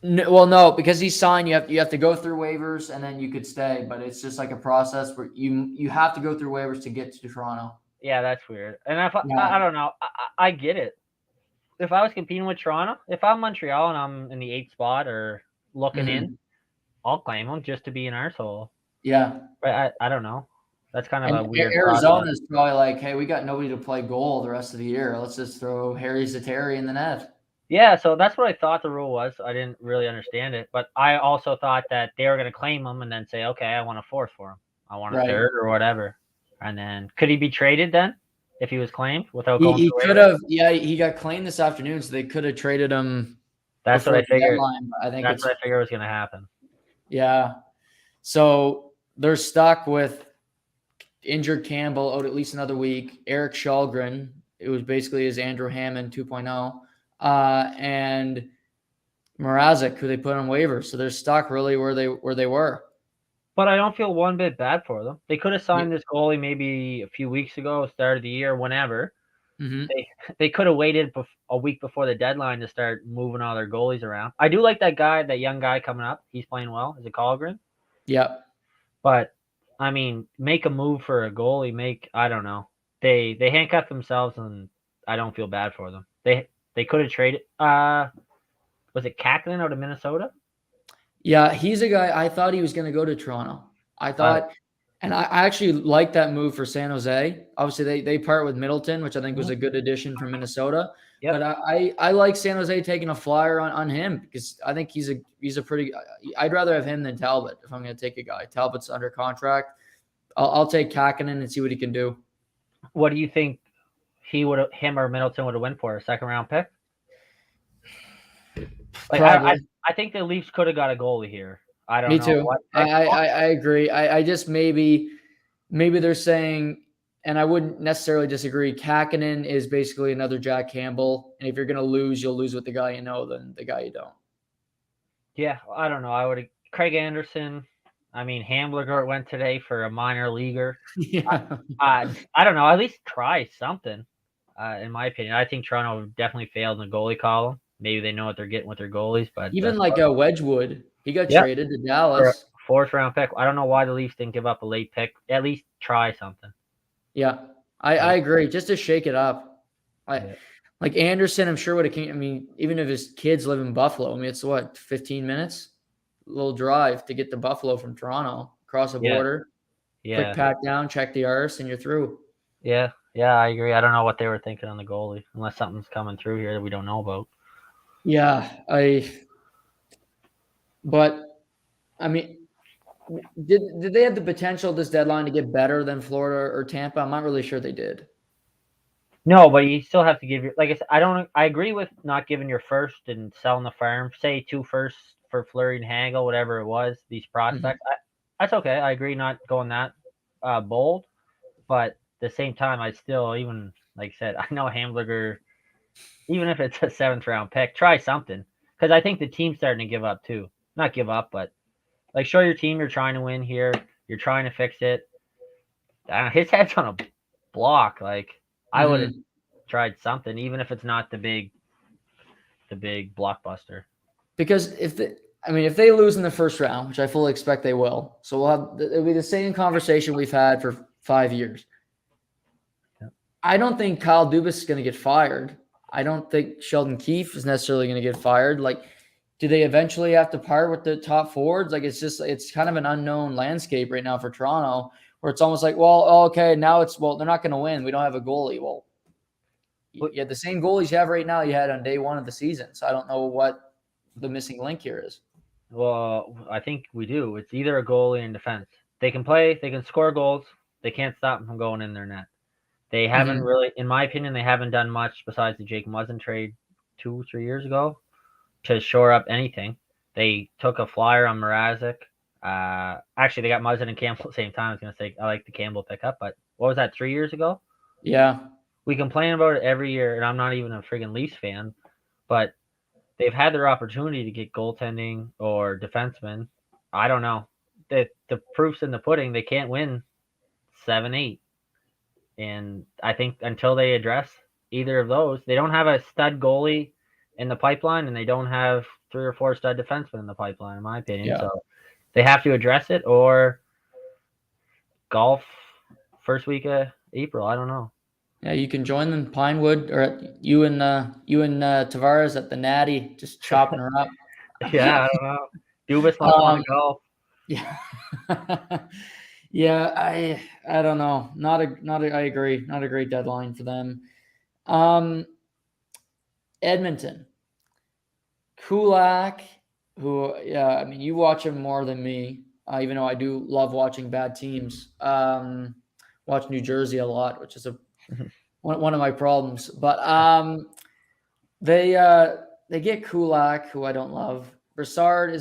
No, well, no, because he's signed, you have to go through waivers and then you could stay, but it's just like a process where you have to go through waivers to get to Toronto. Yeah, that's weird. And if I Yeah. don't know, I get it. If I was competing with Toronto, if I'm Montreal and I'm in the 8th spot or looking in, Hmm. I'll claim him just to be an arsehole. Yeah. But I don't know. That's kind of And a weird process. Arizona is probably like, hey, we got nobody to play goal the rest of the year. Let's just throw Harry Zateri in the net. Yeah, so that's what I thought the rule was. I didn't really understand it, but I also thought that they were going to claim him and then say, okay, I want a fourth for him. I want a Right. third or whatever. And then could he be traded then if he was claimed without He, going he through could waivers? have, yeah, he got claimed this afternoon, so they could have traded him That's what before I the figured. deadline. But I think That's it's, what I figured was going to happen. yeah. So they're stuck with injured Campbell out at least another week. Eric Shalgren, it was basically his Andrew Hammond 2.0, and Mrazek, who they put on waivers. So they're stuck really where they were. But I don't feel one bit bad for them. They could have signed this goalie maybe a few weeks ago, start of the year, whenever. Mm-hmm. They could have waited a week before the deadline to start moving all their goalies around. I do like that young guy coming up. He's playing well. Is it Colgren? Yep. But I mean, make a move for a goalie. I don't know. They handcuff themselves, and I don't feel bad for them. They could have traded. Was it Kaklin out of Minnesota? Yeah, he's a guy. I thought he was going to go to Toronto. I thought, and I actually like that move for San Jose. Obviously, they part with Middleton, which I think was a good addition from Minnesota. Yep. But I like San Jose taking a flyer on him because I think he's a pretty. I'd rather have him than Talbot if I'm going to take a guy. Talbot's under contract. I'll take Kakinen and see what he can do. What do you think him or Middleton would have went for? A second round pick? Like I think the Leafs could have got a goalie here. I don't know. Me too. What I agree. I just maybe they're saying, and I wouldn't necessarily disagree. Kakinen is basically another Jack Campbell, and if you're gonna lose, you'll lose with the guy you know than the guy you don't. Yeah, I don't know. I would have Craig Anderson. I mean, Hamburger went today for a minor leaguer. Yeah. I don't know. At least try something. In my opinion, I think Toronto definitely failed in the goalie column. Maybe they know what they're getting with their goalies, but Even like a Wedgwood, he got traded to for a Dallas. fourth round pick. I don't know why the Leafs didn't give up a late pick. At least try something. Yeah, I agree. Just to shake it up. Like Anderson, I'm sure would have came. I mean, even if his kids live in Buffalo, I mean, it's what 15 minutes, a little drive to get to Buffalo from Toronto, across the border. Yeah. Quick pat down, check the arse, and you're through. Yeah, I agree. I don't know what they were thinking on the goalie, unless something's coming through here that we don't know about. Yeah, but I mean, did they have the potential this deadline to get better than Florida or Tampa? I'm not really sure they did. No, but you still have to give your, like I said, I agree with not giving your first and selling the farm. Say 2 firsts for Fleury and Haggle, whatever it was, these prospects. That's okay. I agree not going that bold, but at the same time, I still, even like I said, I know Hamburger, even if it's a 7th round pick, try something, because I think the team's starting to give up too. Not give up, but like show your team you're trying to win here. You're trying to fix it. His head's on a block. Like I would have tried something, even if it's not the big blockbuster. Because if they lose in the first round, which I fully expect they will, so it'll be the same conversation we've had for 5 years. Yep. I don't think Kyle Dubas is going to get fired. I don't think Sheldon Keefe is necessarily going to get fired. Like, do they eventually have to part with the top forwards? Like, it's kind of an unknown landscape right now for Toronto, where it's almost like, well, okay, now they're not going to win. We don't have a goalie. Well, you had the same goalies you have right now you had on day one of the season. So I don't know what the missing link here is. Well, I think we do. It's either a goalie and defense. They can play, they can score goals. They can't stop them from going in their net. They haven't really, in my opinion, they haven't done much besides the Jake Muzzin trade 2-3 years ago to shore up anything. They took a flyer on Mrazek. Actually, they got Muzzin and Campbell at the same time. I was going to say I like the Campbell pickup, but what was that, 3 years ago? Yeah. We complain about it every year, and I'm not even a friggin' Leafs fan, but they've had their opportunity to get goaltending or defensemen. I don't know. The proof's in the pudding. They can't win 7-8. And I think until they address either of those, they don't have a stud goalie in the pipeline, and they don't have 3 or 4 stud defensemen in the pipeline, in my opinion. Yeah. So they have to address it or golf first week of April. I don't know. Yeah, you can join them Pinewood or you and Tavares at the Natty, just chopping her up. Yeah, I don't know. Dubas must want to golf. Yeah. Yeah, I don't know. I agree. Not a great deadline for them. Edmonton. Kulak, who I mean, you watch him more than me, even though I do love watching bad teams. watch New Jersey a lot, which is one of my problems. But they get Kulak, who I don't love. Brassard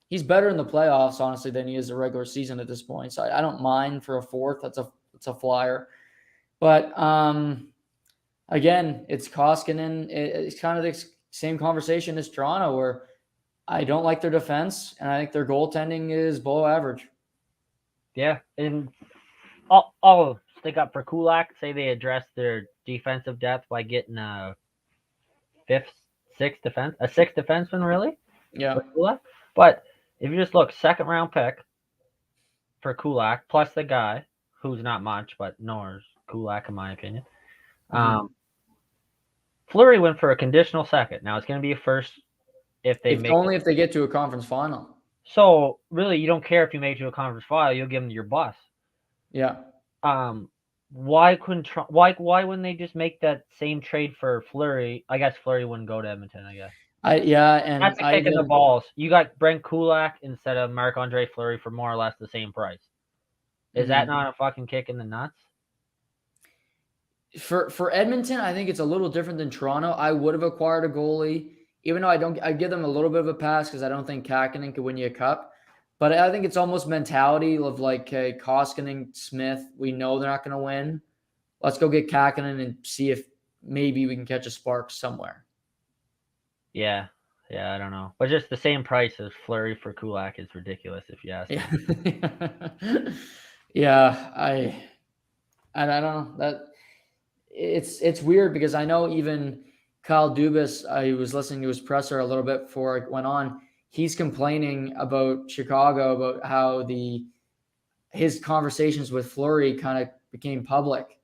he's better in the playoffs, honestly, than he is the regular season at this point. So I don't mind for a fourth. That's a flyer. But again, it's Koskinen. It's kind of the same conversation as Toronto, where I don't like their defense, and I think their goaltending is below average. Yeah, and I'll stick up for Kulak. Say they address their defensive depth by getting a sixth defenseman, really. Yeah. Kulak. But if you just look, second round pick for Kulak plus the guy who's not much, but nor is Kulak in my opinion. Fleury went for a conditional second. Now it's going to be a first if they if they get to a conference final. So really, you don't care if you make it to a conference final. You'll give them your bus. Yeah. Why wouldn't they just make that same trade for Fleury? I guess Fleury wouldn't go to Edmonton. I guess. And that's a kick in the balls. You got Brent Kulak instead of Marc-Andre Fleury for more or less the same price. Is that not a fucking kick in the nuts? For Edmonton, I think it's a little different than Toronto. I would have acquired a goalie, even though I give them a little bit of a pass because I don't think Kakkonen could win you a cup. But I think it's almost mentality of like, Koskinen, Smith, we know they're not going to win. Let's go get Kakkonen and see if maybe we can catch a spark somewhere. Yeah, I don't know. But just the same price as Fleury for Kulak is ridiculous if you ask me. Yeah, I don't know. That it's weird because I know even Kyle Dubas, I was listening to his presser a little bit before it went on. He's complaining about Chicago, about how his conversations with Fleury kind of became public,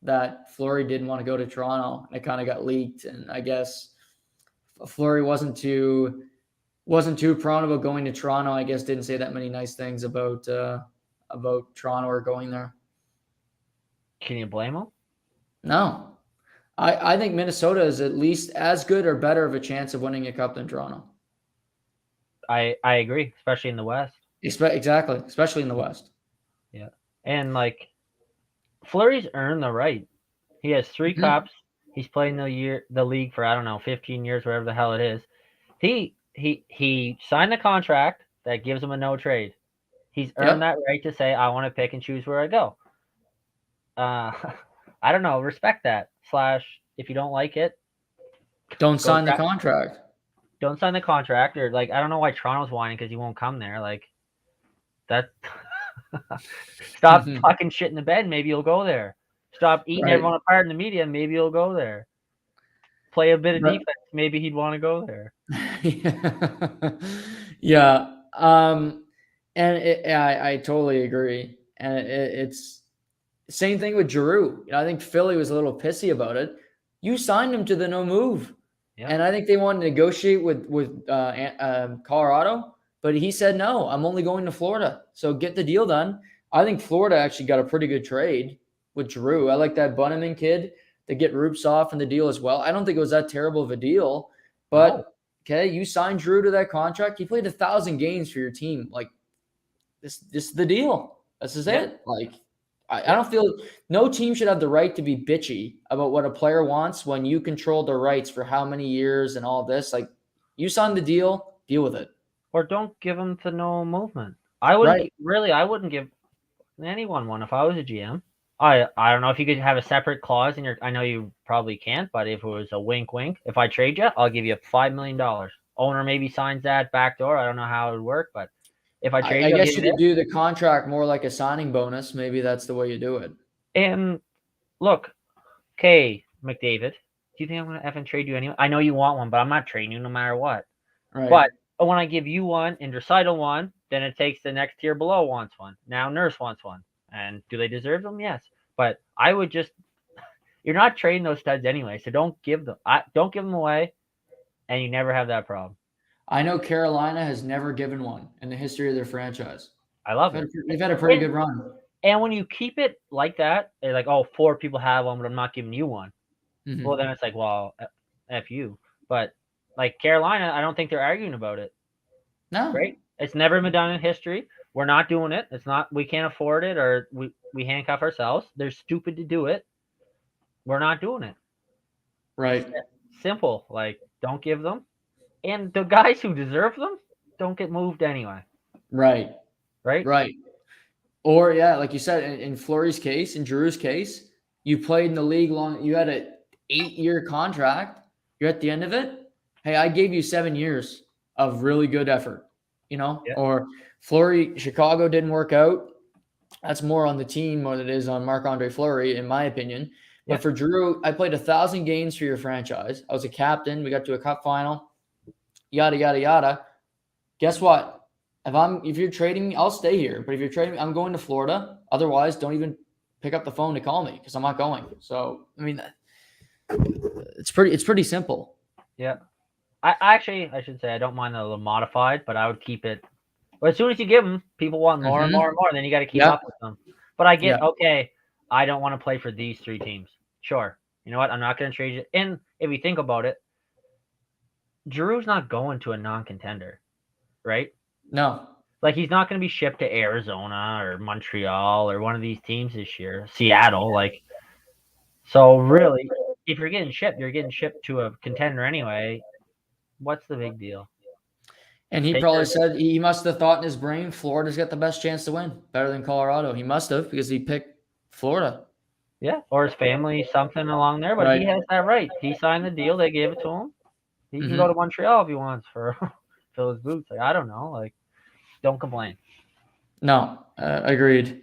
that Fleury didn't want to go to Toronto, and it kind of got leaked. And I guess Fleury wasn't too proud about going to Toronto. I guess didn't say that many nice things about Toronto or going there. Can you blame him? No. I think Minnesota is at least as good or better of a chance of winning a cup than Toronto. I agree, especially in the West. Exactly, especially in the West. Yeah. And like Fleury's earned the right. He has 3 cups. He's played in the league for, I don't know, 15 years, whatever the hell it is. He signed the contract that gives him a no trade. He's earned that right to say, I want to pick and choose where I go. I don't know. Respect that. / if you don't like it, don't sign the contract. Don't sign the contract. Or like, I don't know why Toronto's whining because he won't come there. Like that. Stop fucking shit in the bed. Maybe you'll go there. Stop eating everyone apart in the media. Maybe you'll go there. Play a bit of defense. Maybe he'd want to go there. Yeah. And I totally agree. And it's same thing with Giroux. I think Philly was a little pissy about it. You signed him to the no move. Yeah. And I think they wanted to negotiate with Colorado, but he said, no, I'm only going to Florida. So get the deal done. I think Florida actually got a pretty good trade with Giroux. I like that Bunneman kid to get Rupsov in the deal as well. I don't think it was that terrible of a deal, but okay, you signed Giroux to that contract. He played 1,000 games for your team. Like this is the deal. This is it. Like I don't feel no team should have the right to be bitchy about what a player wants when you control the rights for how many years and all this. Like you signed the deal with it. Or don't give them to no movement. I wouldn't give anyone one if I was a GM. I don't know if you could have a separate clause in your. I know you probably can't, but if it was a wink, if I trade you, I'll give you $5 million. Owner maybe signs that backdoor. I don't know how it would work, but if I trade I guess you could do the contract more like a signing bonus. Maybe that's the way you do it. And look, okay, McDavid, do you think I'm going to effing trade you anyway? I know you want one, but I'm not trading you no matter what. Right. But when I give you one and Draisaitl one, then it takes the next tier below wants one. Now Nurse wants one. And do they deserve them? Yes. But I would just – you're not trading those studs anyway, so don't give them away, and you never have that problem. I know Carolina has never given one in the history of their franchise. I love it. They've had a pretty good run. And when you keep it like that, they're like, 4 people have one, but I'm not giving you one. Mm-hmm. Well, then it's like, well, F you. But like Carolina, I don't think they're arguing about it. No. Right? It's never been done in history We're not doing it. It's not. We can't afford it, or we handcuff ourselves. They're stupid to do it. We're not doing it. Right. Simple. Like, don't give them. And the guys who deserve them don't get moved anyway. Right. Right? Right. Or yeah, like you said, in Fleury's case, in Drew's case, you played in the league long. You had an 8-year contract. You're at the end of it. Hey, I gave you 7 years of really good effort. Yeah. Or Fleury, Chicago didn't work out. That's more on the team more than it is on Marc-Andre Fleury, in my opinion. But Yeah. for Drew, I played 1,000 games for your franchise. I was a captain. We got to a cup final. Yada yada yada. Guess what? If you're trading me, I'll stay here. But if you're trading me, I'm going to Florida. Otherwise, don't even pick up the phone to call me because I'm not going. So I mean, it's pretty simple. Yeah. I should say I don't mind a little modified, but I would keep it. But as soon as you give them, people want more and more and more. Then you got to keep Yep. up with them. But I get, Yeah. okay, I don't want to play for these 3 teams. Sure. You know what? I'm not going to trade you. And if you think about it, Drew's not going to a non-contender, right? No. Like, he's not going to be shipped to Arizona or Montreal or one of these teams this year. Seattle, like. So really, if you're getting shipped to a contender anyway. What's the big deal? And he probably said he must have thought in his brain Florida's got the best chance to win, better than Colorado. He must have because he picked Florida. Yeah, or his family, something along there. But Right. he has that right. He signed the deal. They gave it to him. He can go to Montreal if he wants for fill his boots. Like, I don't know. Like, don't complain. No, agreed.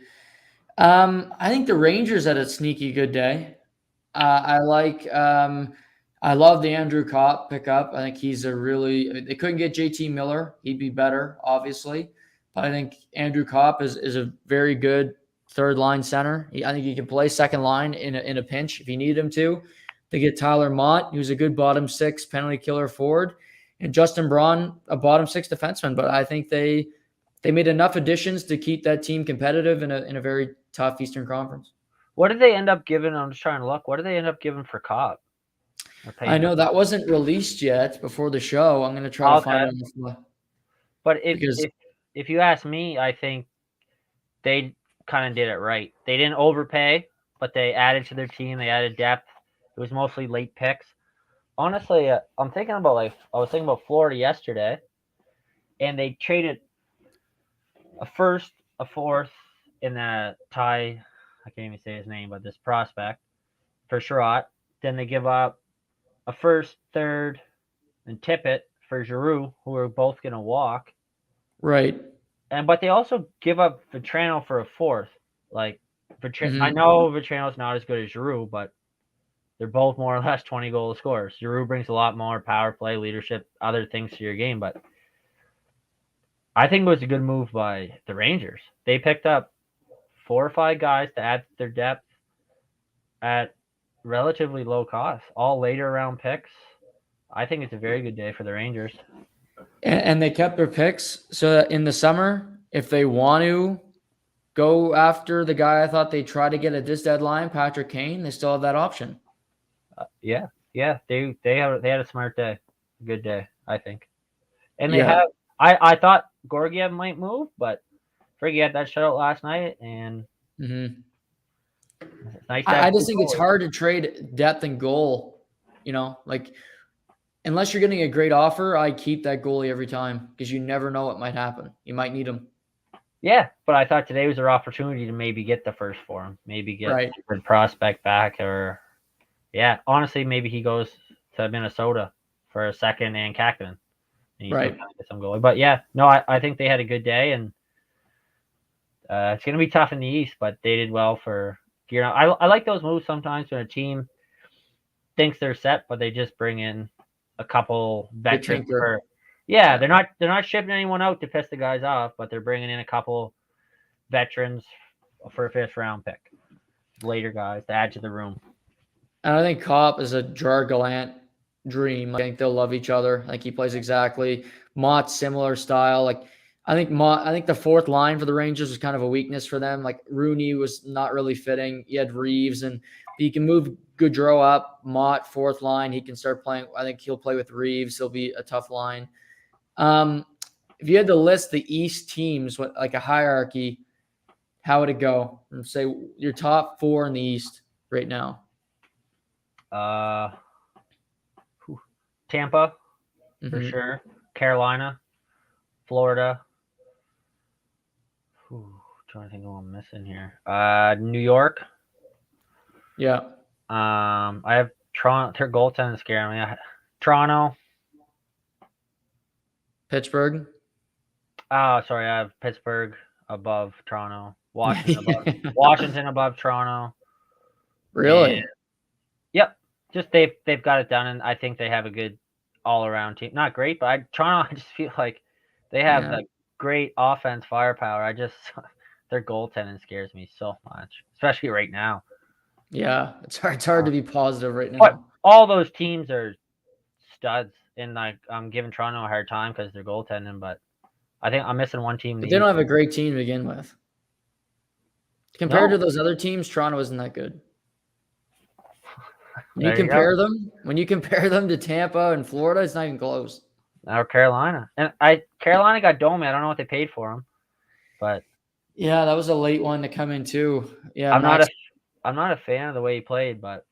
I think the Rangers had a sneaky good day. I love the Andrew Kopp pickup. I think he's they couldn't get JT Miller. He'd be better, obviously. But I think Andrew Kopp is a very good third line center. I think he can play second line in a pinch if you need him to. They get Tyler Mott, who's a good bottom 6 penalty killer forward, and Justin Braun, a bottom 6 defenseman. But I think they made enough additions to keep that team competitive in a very tough Eastern Conference. What did they end up giving? I'm just trying to look. What did they end up giving for Cobb? I know that wasn't released yet before the show. I'm going to try to find it. But if you ask me, I think they kind of did it right. They didn't overpay, but they added to their team. They added depth. It was mostly late picks. Honestly, I'm thinking about I was thinking about Florida yesterday, and they traded a first, a fourth, in a tie. I can't even say his name, but this prospect for Sherratt. Then they give up a first, third, and Tippett for Giroux, who are both going to walk. Right. But they also give up Vetrano for a fourth. Like, I know Vetrano's not as good as Giroux, but they're both more or less 20-goal scorers. Giroux brings a lot more power play, leadership, other things to your game, but I think it was a good move by the Rangers. They picked up 4 or 5 guys to add their depth at relatively low cost, all later round picks. I think it's a very good day for the Rangers. And they kept their picks so that in the summer, if they want to go after the guy I thought they tried to get at this deadline, Patrick Kane, they still have that option. Yeah. They had a smart day, a good day, I think. And they have. I thought Gorgiev might move, but Friggy had that shutout last night, and it's nice. I just think it's hard to trade depth and goal. Like unless you're getting a great offer, I keep that goalie every time because you never know what might happen. You might need him. Yeah, but I thought today was their opportunity to maybe get the first for him, maybe get a good prospect back, or honestly, maybe he goes to Minnesota for a second and Kakkonen. And get some goalie. But I think they had a good day, and it's going to be tough in the East, but they did well for gearing up. I like those moves sometimes when a team thinks they're set, but they just bring in a couple veterans. They're not shipping anyone out to piss the guys off, but they're bringing in a couple veterans for a 5th round pick, later guys to add to the room. And I think Kopp is a Gerard Gallant dream. I think they'll love each other. Like he plays exactly. Mott's similar style. Like I think the 4th line for the Rangers was kind of a weakness for them. Like Rooney was not really fitting. You had Reeves, and he can move Gaudreau up. Mott 4th line. He can start playing. I think he'll play with Reeves. He'll be a tough line. if you had to list the East teams, what like a hierarchy, how would it go? And say your top 4 in the East right now. Tampa, for Mhm. sure. Carolina, Florida. Trying to think of what I'm missing here. New York. Yeah. I have Toronto. Their goaltending scaring me. Toronto. Pittsburgh. Oh, sorry. I have Pittsburgh above Toronto. Yeah. Washington above Toronto. And Really? yep, just they've got it done, and I think they have a good all around team. Not great, but Toronto. I just feel like they have Yeah. a great offense firepower. I just their goaltending scares me so much, especially right now. Yeah. It's hard to be positive right But now. all those teams are studs, and like I'm giving Toronto a hard time because they're goaltending, but I think I'm missing one team in But the they don't East. have a great team to begin with. Compared to No, those other teams, Toronto isn't that good. there you go. When you compare them to Tampa and Florida, it's not even close. Now Carolina, and Carolina got Domi. I don't know what they paid for him, but Yeah, that was a late one to come in too. Yeah, I'm not Max. a I'm not a fan of the way he played, but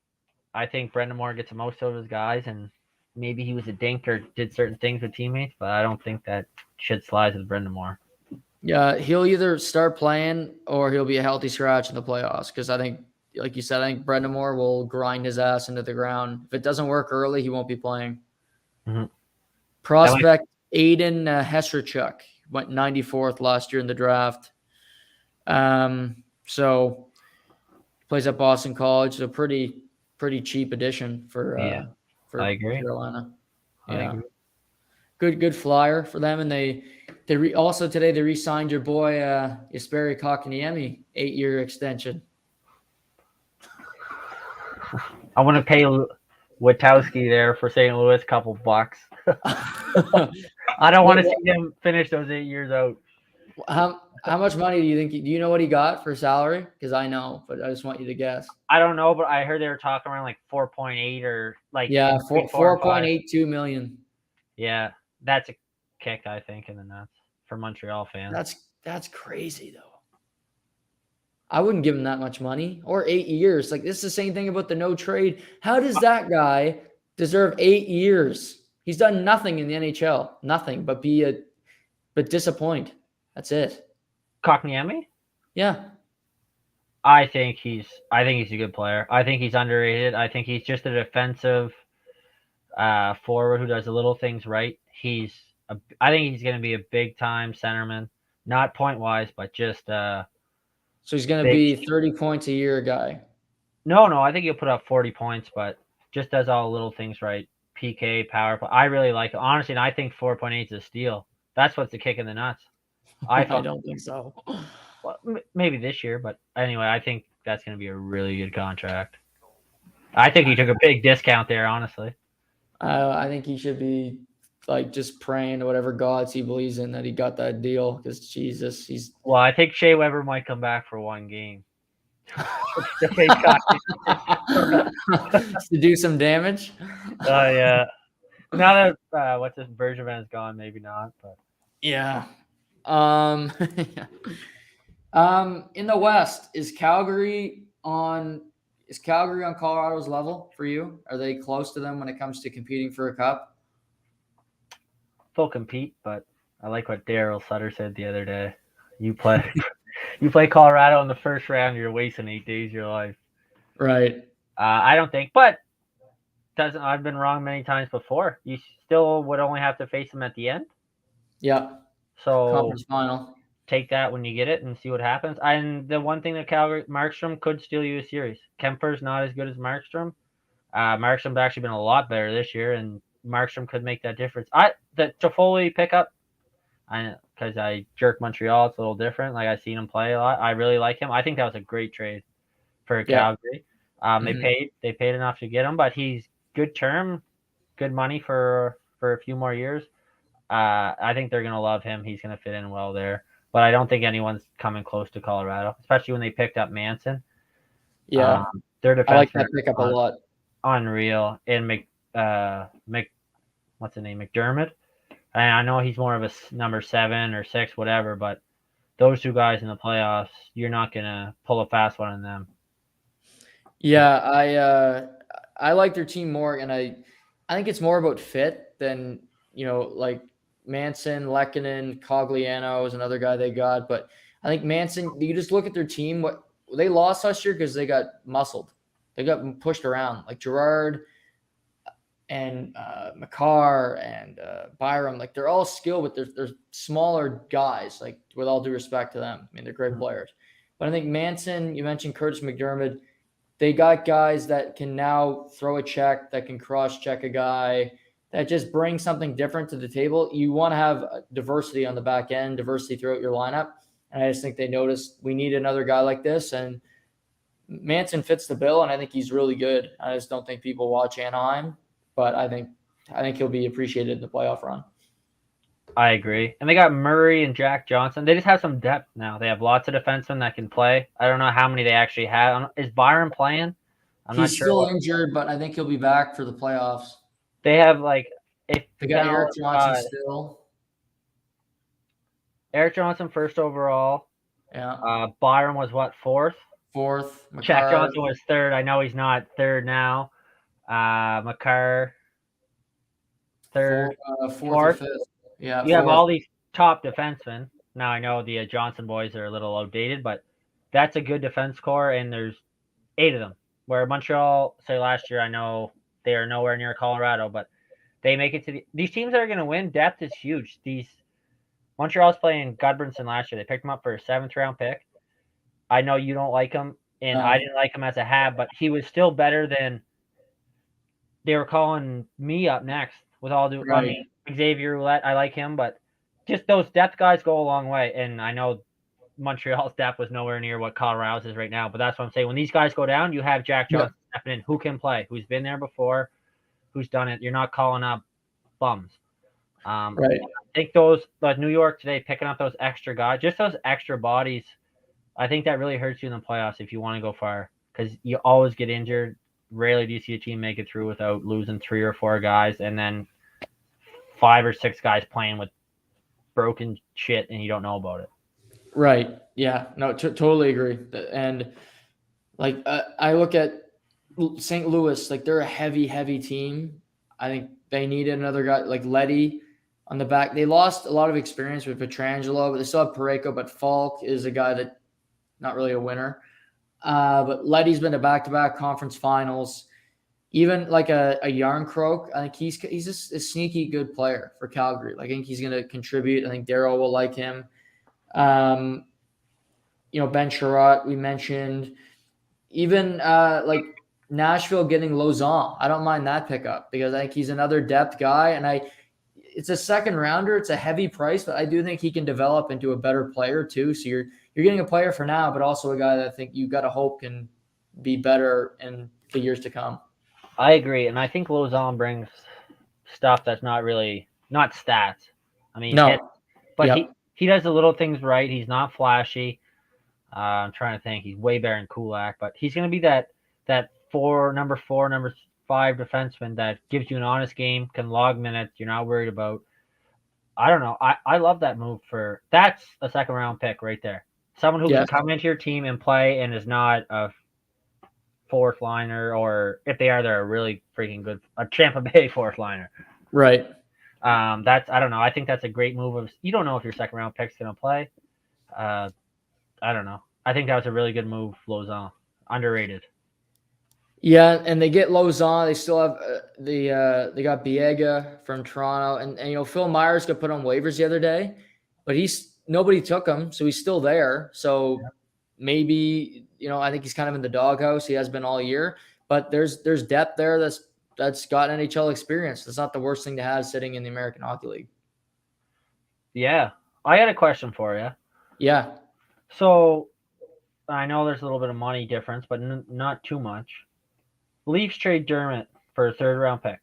I think Brendan Moore gets the most out of his guys, and maybe he was a dink or did certain things with teammates, but I don't think that shit slides with Brendan Moore. Yeah, he'll either start playing or he'll be a healthy scratch in the playoffs. Because I think, like you said, I think Brendan Moore will grind his ass into the ground. If it doesn't work early, he won't be playing. Mm-hmm. Prospect Aiden Hesrichuk went 94th last year in the draft. So plays at Boston College. So pretty cheap addition for I agree. Carolina. I Yeah, agree. good flyer for them. And they also today they re-signed your boy Jesperi Kotkaniemi 8-year extension. I want to pay Witowski there for St. Louis a couple bucks. I don't want to see him finish those 8 years out. How much money do you think? Do you know what he got for salary? Because I know, but I just want you to guess. I don't know, but I heard they were talking around like 4.8 or like 4.82 million. Yeah, that's a kick, I think, in the nuts for Montreal fans. That's crazy though. I wouldn't give him that much money or 8 years. Like this is the same thing about the no trade. How does that guy deserve 8 years? He's done nothing in the NHL, nothing but disappoint. That's it. Kotkaniemi? Yeah. I think he's a good player. I think he's underrated. I think he's just a defensive forward who does the little things right. I think he's going to be a big time centerman, not point wise, but just So he's going to be 30 points a year guy. No, I think he'll put up 40 points, but just does all the little things right. PK, power play. I really like it. Honestly, and I think 4.8 is a steal. That's what's the kick in the nuts. I don't think so. Well, maybe this year, but anyway, I think that's going to be a really good contract. I think he took a big discount there, honestly. I think he should be like just praying to whatever gods he believes in that he got that deal because Jesus, Well, I think Shea Weber might come back for one game. To do some damage. Oh yeah. Now that what's this Bergevin's gone, maybe not, but yeah. In the West, is Calgary on Colorado's level for you? Are they close to them when it comes to competing for a cup? they'll compete, but I like what Daryl Sutter said the other day. You play Colorado in the first round, you're wasting 8 days of your life. Right. I don't think, but I've been wrong many times before. You still would only have to face them at the end. Yeah. So Conference final. Take that when you get it and see what happens. And the one thing that Markstrom could steal you a series. Kemper's not as good as Markstrom. Markstrom's actually been a lot better this year, and Markstrom could make that difference. The Toffoli pickup, because I jerk Montreal, it's a little different. Like I've seen him play a lot. I really like him. I think that was a great trade for Calgary. They paid enough to get him, but he's good term, good money for a few more years. I think they're gonna love him. He's gonna fit in well there. But I don't think anyone's coming close to Colorado, especially when they picked up Manson. Yeah, their defense I like that pickup a lot. Unreal. And what's the name? McDermott. And I know he's more of a number 7 or 6, whatever, but those two guys in the playoffs, you're not gonna pull a fast one on them. Yeah, I like their team more, and I think it's more about fit than like Manson, Lehkonen, Cogliano is another guy they got, but I think Manson. You just look at their team. What they lost last year because they got muscled, they got pushed around. Like Gerard and Makar and Byram, like they're all skilled, but they're smaller guys. Like with all due respect to them, I mean they're great players, but I think Manson. You mentioned Curtis McDermott. They got guys that can now throw a check, that can cross check a guy, that just bring something different to the table. You want to have diversity on the back end, diversity throughout your lineup. And I just think they noticed we need another guy like this. And Manson fits the bill, and I think he's really good. I just don't think people watch Anaheim, but I think he'll be appreciated in the playoff run. I agree. And they got Murray and Jack Johnson. They just have some depth now. They have lots of defensemen that can play. I don't know how many they actually have. Is Byram playing? I'm not He's sure. still injured, but I think he'll be back for the playoffs. They have like if They got Eric Johnson still. Eric Johnson first overall. Yeah. Byram was what, fourth? Fourth. Jack Johnson was third. I know he's not third now. Makar third. Fourth or fifth. Yeah. You have all these top defensemen. Now I know the Johnson boys are a little outdated, but that's a good defense core, and there's 8 of them. Where Montreal, say last year, I know they are nowhere near Colorado, but they make it to these teams that are going to win. Depth is huge. Montreal's playing Gudbranson last year. They picked him up for a 7th round pick. I know you don't like him, and I didn't like him as a Hab, but he was still better than they were calling me up next. With all due, I mean, Xavier Roulette, I like him, but just those depth guys go a long way. And I know Montreal's depth was nowhere near what Colorado's is right now, but that's what I'm saying. When these guys go down, you have Jack Johnson stepping in, who can play, who's been there before, who's done it. You're not calling up bums. I think those like New York today picking up those extra guys, just those extra bodies. I think that really hurts you in the playoffs if you want to go far, because you always get injured. Rarely do you see a team make it through without losing 3 or 4 guys, and then 5 or 6 guys playing with broken shit, and you don't know about it. Right. Yeah. No. Totally agree. And like I look at St. Louis, like they're a heavy team. I think they needed another guy like Leddy on the back. They lost a lot of experience with Pietrangelo, but they still have Parayko. But Falk is a guy that not really a winner. But Leddy's been to back-to-back conference finals. Even like a Yarncroke, I think he's just a sneaky good player for Calgary. Like, I think he's going to contribute. I think Darryl will like him. Ben Sherratt, we mentioned. Even like Nashville getting Lauzon. I don't mind that pickup because I think he's another depth guy. And it's a second rounder. It's a heavy price, but I do think he can develop into a better player too. So you're getting a player for now, but also a guy that I think you got to hope can be better in the years to come. I agree, and I think Lauzon brings stuff that's not stats. I mean, he does the little things right. He's not flashy. I'm trying to think. He's way better than Kulak, but he's going to be that number 4, number 5 defenseman that gives you an honest game, can log minutes. You're not worried about. I don't know. I love that move that's a 2nd round pick right there. Someone who can come into your team and play and is not a 4th liner, or if they are, they're a really freaking good Tampa Bay 4th liner. Right. I don't know. I think that's a great move. You don't know if your 2nd round pick's going to play. I don't know. I think that was a really good move, Lauzon. Underrated. Yeah, and they get Lauzon. They still have they got Biega from Toronto, and Phil Myers got put on waivers the other day, but nobody took him, so he's still there. So maybe I think he's kind of in the doghouse. He has been all year, but there's depth there that's got NHL experience. That's not the worst thing to have sitting in the American Hockey League. Yeah, I had a question for you. Yeah. So I know there's a little bit of money difference, but not too much. Leafs trade Dermott for a 3rd round pick.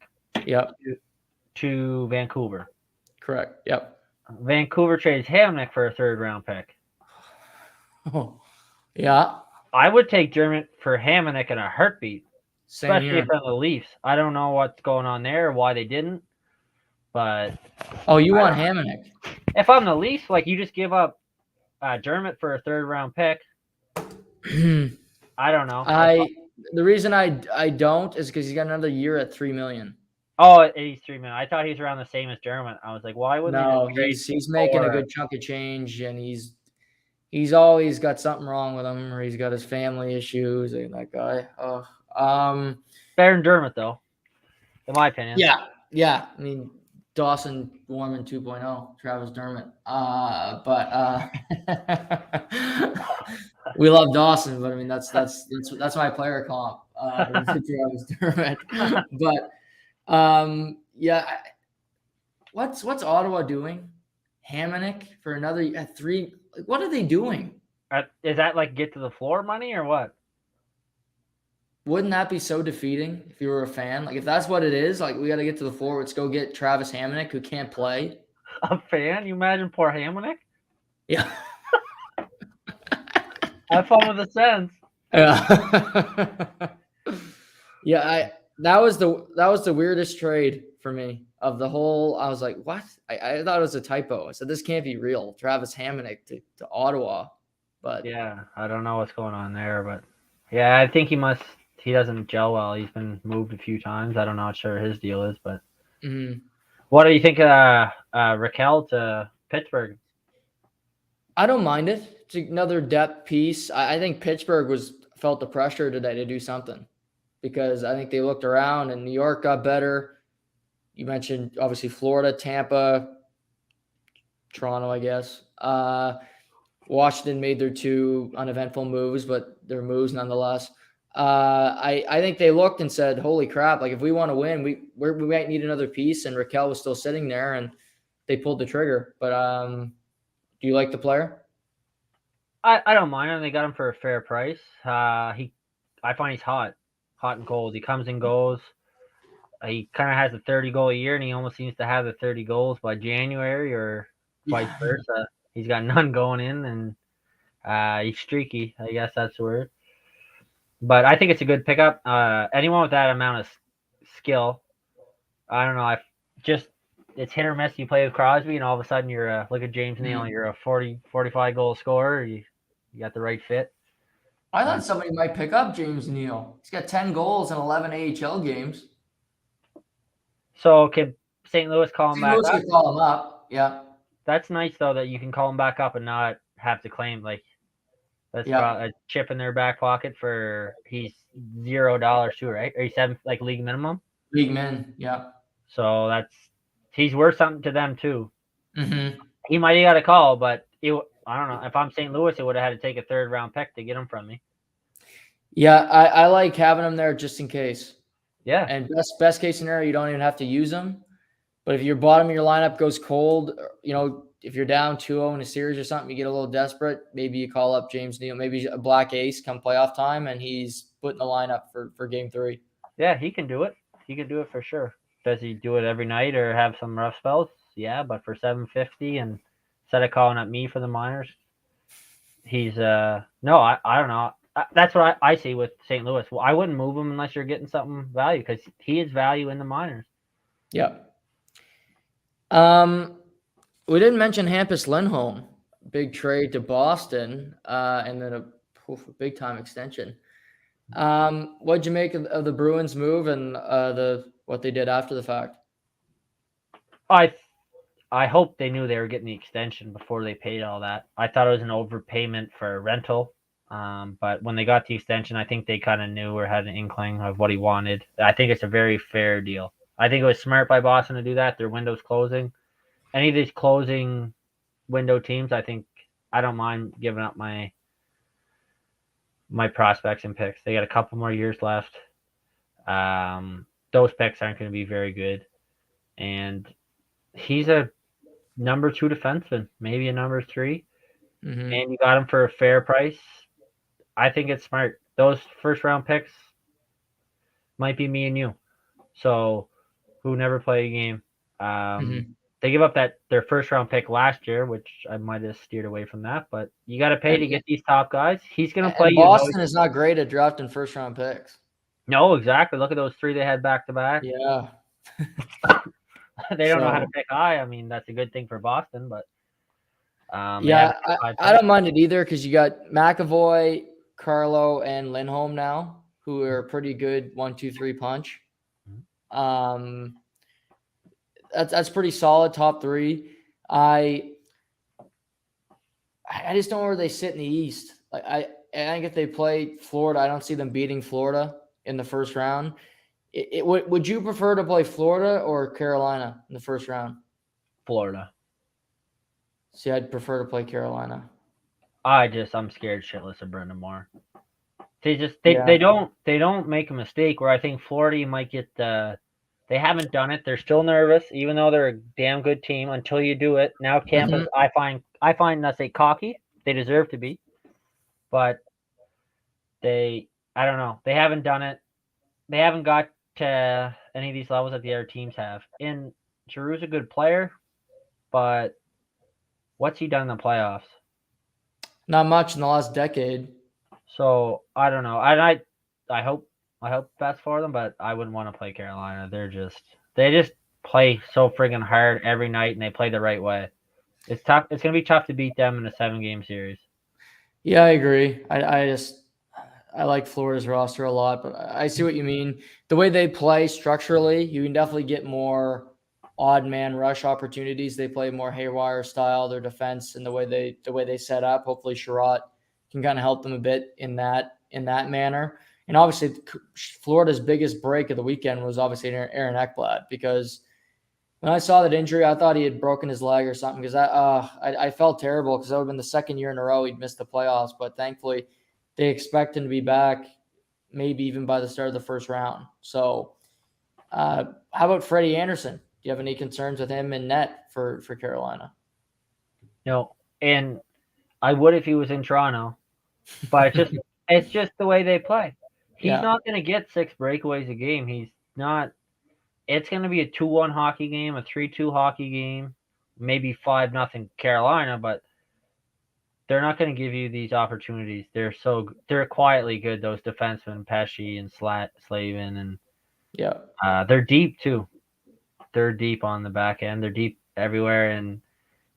Yep. To Vancouver. Correct. Yep. Vancouver trades Hamnick for a 3rd round pick. Oh, yeah. I would take Dermott for Hamnick in a heartbeat, Same especially from the Leafs. I don't know what's going on there or why they didn't, but Oh, you want Hamonic? If I'm the Leafs, like you just give up Dermott for a 3rd-round pick. I don't know. The reason I don't is because he's got another year at $3 million. Oh, he's $3 million. I thought he was around the same as Dermott. I was like, why wouldn't they No, just trade he's making a for good chunk of change, and he's always got something wrong with him, or he's got his family issues. And that guy. better than Dermott though, in my opinion. Yeah. I mean, Dawson Warman 2.0, Travis Dermott. But we love Dawson, but I mean that's my player comp. Travis Dermott. But yeah, what's Ottawa doing? Hamonic for another at 3. Like, what are they doing? Is that like get to the floor money or what? Wouldn't that be so defeating if you were a fan? Like, if that's what it is, like, we got to get to the floor. Let's go get Travis Hamonic, who can't play. A fan? You imagine poor Hamonic? Yeah. Have fun with the Sens. Yeah. Yeah. That was the weirdest trade for me of the whole. I was like, what? I thought it was a typo. I said, this can't be real. Travis Hamonic to Ottawa. But yeah, I don't know what's going on there, but yeah, I think he doesn't gel well. He's been moved a few times. I'm not sure his deal is, but what do you think of Raquel to Pittsburgh? I don't mind it. It's another depth piece. I think Pittsburgh felt the pressure today to do something because I think they looked around and New York got better. You mentioned obviously Florida, Tampa, Toronto, I guess. Washington made their 2 uneventful moves, but they're moves nonetheless. I think they looked and said, "Holy crap! Like if we want to win, we might need another piece." And Raquel was still sitting there, and they pulled the trigger. But do you like the player? I don't mind him. They got him for a fair price. I find he's hot and cold. He comes and goes. He kind of has a 30-goal a year, and he almost seems to have the 30 goals by January or vice versa. He's got none going in, and he's streaky. I guess that's the word. But I think it's a good pickup. Anyone with that amount of skill, I don't know. It's hit or miss. You play with Crosby, and all of a sudden you're look at James Neal. You're a 45 goal scorer. You got the right fit. I thought somebody might pick up James Neal. He's got 10 goals in 11 AHL games. So can St. Louis call him back up? St. Louis could call him up. Yeah. That's nice though that you can call him back up and not have to claim like that's a chip in their back pocket for he's $0 too, right? Or he's 7 like league minimum. League min, yeah. So he's worth something to them too. Mm-hmm. He might have got a call, but I don't know. If I'm St. Louis, it would have had to take a 3rd-round pick to get him from me. Yeah, I like having him there just in case. Yeah. And best case scenario, you don't even have to use him. But if your bottom of your lineup goes cold, if you're down 2-0 in a series or something, you get a little desperate, maybe you call up James Neal, maybe a black ace come playoff time, and he's put in the lineup for game 3. Yeah, he can do it. He can do it for sure. Does he do it every night or have some rough spells? Yeah, but for $750 and instead of calling up me for the minors, he's no, I don't know. That's what I see with St. Louis. Well, I wouldn't move him unless you're getting something value because he is value in the minors. Yeah. We didn't mention Hampus Lindholm, big trade to Boston, and then a big time extension. What'd you make of the Bruins move and what they did after the fact? I hope they knew they were getting the extension before they paid all that. I thought it was an overpayment for a rental. But when they got the extension, I think they kind of knew or had an inkling of what he wanted. I think it's a very fair deal. I think it was smart by Boston to do that. Their window's closing. Any of these closing window teams, I think I don't mind giving up my prospects and picks. They got a couple more years left. Those picks aren't going to be very good. And he's a number 2 defenseman, maybe a number 3. Mm-hmm. And you got him for a fair price. I think it's smart. Those 1st-round picks might be me and you. So who never play a game. They give up their 1st-round pick last year, which I might have steered away from that. But you got to pay to get these top guys. He's going to play. Boston is not great at drafting 1st-round picks. No, exactly. Look at those 3 they had back to back. Yeah. They don't know how to So pick high. I mean, that's a good thing for Boston, but they yeah, haven't had high I pick. don't mind it either because you got McAvoy, Carlo, and Lindholm now, who are a pretty good 1-2-3 punch. Um, that's pretty solid top three. I just don't know where they sit in the East. Like I think if they play Florida, I don't see them beating Florida in the first round. Would you prefer to play Florida or Carolina in the first round? Florida. See, I'd prefer to play Carolina. I'm scared shitless of Brendan Moore. They Yeah. don't make a mistake where I think Florida you might get they haven't done it. They're still nervous, even though they're a damn good team until you do it. Now Tampa's I find let's say cocky. They deserve to be. But I don't know. They haven't done it. They haven't got to any of these levels that the other teams have. And Giroux's a good player, but what's he done in the playoffs? Not much in the last decade. So I don't know. I hope best for them, but I wouldn't want to play Carolina. They just play so friggin' hard every night, and they play the right way. It's tough. It's gonna be tough to beat them in a 7-game series. Yeah, I agree. I like Florida's roster a lot, but I see what you mean. The way they play structurally, you can definitely get more odd man rush opportunities. They play more haywire style, their defense and the way they set up. Hopefully Sherratt can kind of help them a bit in that manner. And obviously Florida's biggest break of the weekend was obviously Aaron Ekblad, because when I saw that injury, I thought he had broken his leg or something, because I felt terrible because that would have been the second year in a row he'd missed the playoffs. But thankfully, they expect him to be back, maybe even by the start of the first round. So, how about Freddie Anderson? Do you have any concerns with him in net for Carolina? No, and I would if he was in Toronto, but it's just the way they play. He's Yeah. not gonna get 6 breakaways a game. He's not. It's gonna be a 2-1 hockey game, a 3-2 hockey game, maybe 5-0 Carolina, but they're not going to give you these opportunities. They're quietly good. Those defensemen, Pesci and Slavin, and Yeah. they're deep too. They're deep on the back end. They're deep everywhere. And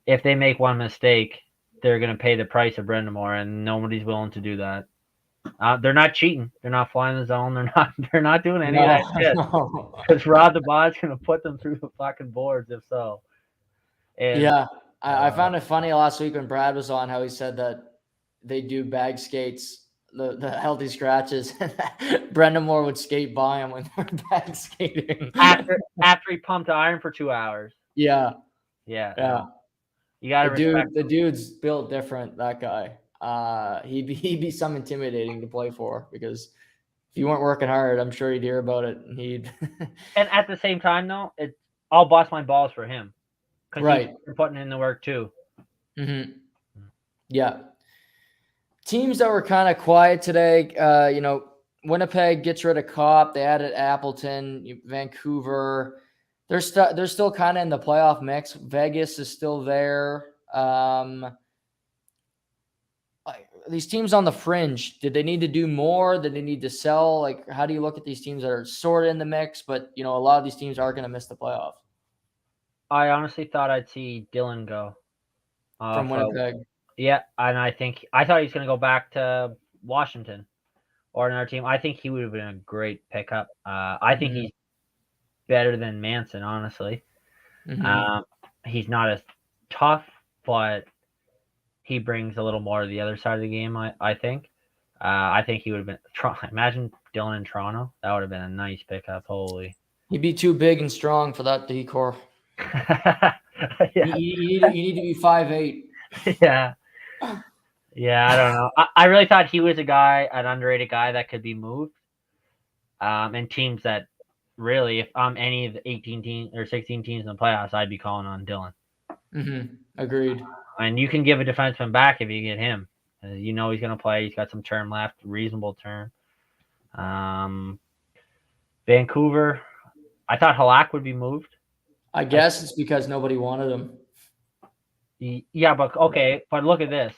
if they make one mistake, they're going to pay the price of Brendan Moore, and nobody's willing to do that. They're not cheating. They're not flying the zone. They're not doing any of that shit. No. Because Rod the Bod's going to put them through the fucking boards if so. And Yeah. I found it funny last week when Brad was on how he said that they do bag skates, the healthy scratches. Brendan Moore would skate by him when they're bag skating. after he pumped iron for 2 hours. Yeah. Yeah. Yeah. No. You got to respect The dude's built different, that guy. He'd be some intimidating to play for, because if you weren't working hard, I'm sure you'd hear about it. And he'd And at the same time, though, I'll bust my balls for him because right. he's putting in the work too. Mm-hmm. Yeah. Teams that were kind of quiet today, Winnipeg gets rid of Kopp. They added Appleton, Vancouver. They're still kind of in the playoff mix. Vegas is still there. These teams on the fringe, did they need to do more? Did they need to sell? Like, how do you look at these teams that are sort of in the mix, but a lot of these teams are going to miss the playoffs? I honestly thought I'd see Dylan go From Winnipeg. Yeah, and I thought he was going to go back to Washington or another team. I think he would have been a great pickup. I think he's better than Manson, honestly. He's not as tough, but he brings a little more to the other side of the game, I think. I think he would have been. Imagine Dylan in Toronto. That would have been a nice pickup. Holy. He'd be too big and strong for that decor. Yeah. You need to be 5'8". Yeah. Yeah, I don't know. I really thought he was an underrated guy that could be moved. And teams that really, if I'm any of the 18 teams or 16 teams in the playoffs, I'd be calling on Dylan. Agreed. And you can give a defenseman back if you get him. He's going to play. He's got some term left, reasonable term. Vancouver, I thought Halak would be moved. I guess it's because nobody wanted him. Yeah, but okay. But look at this.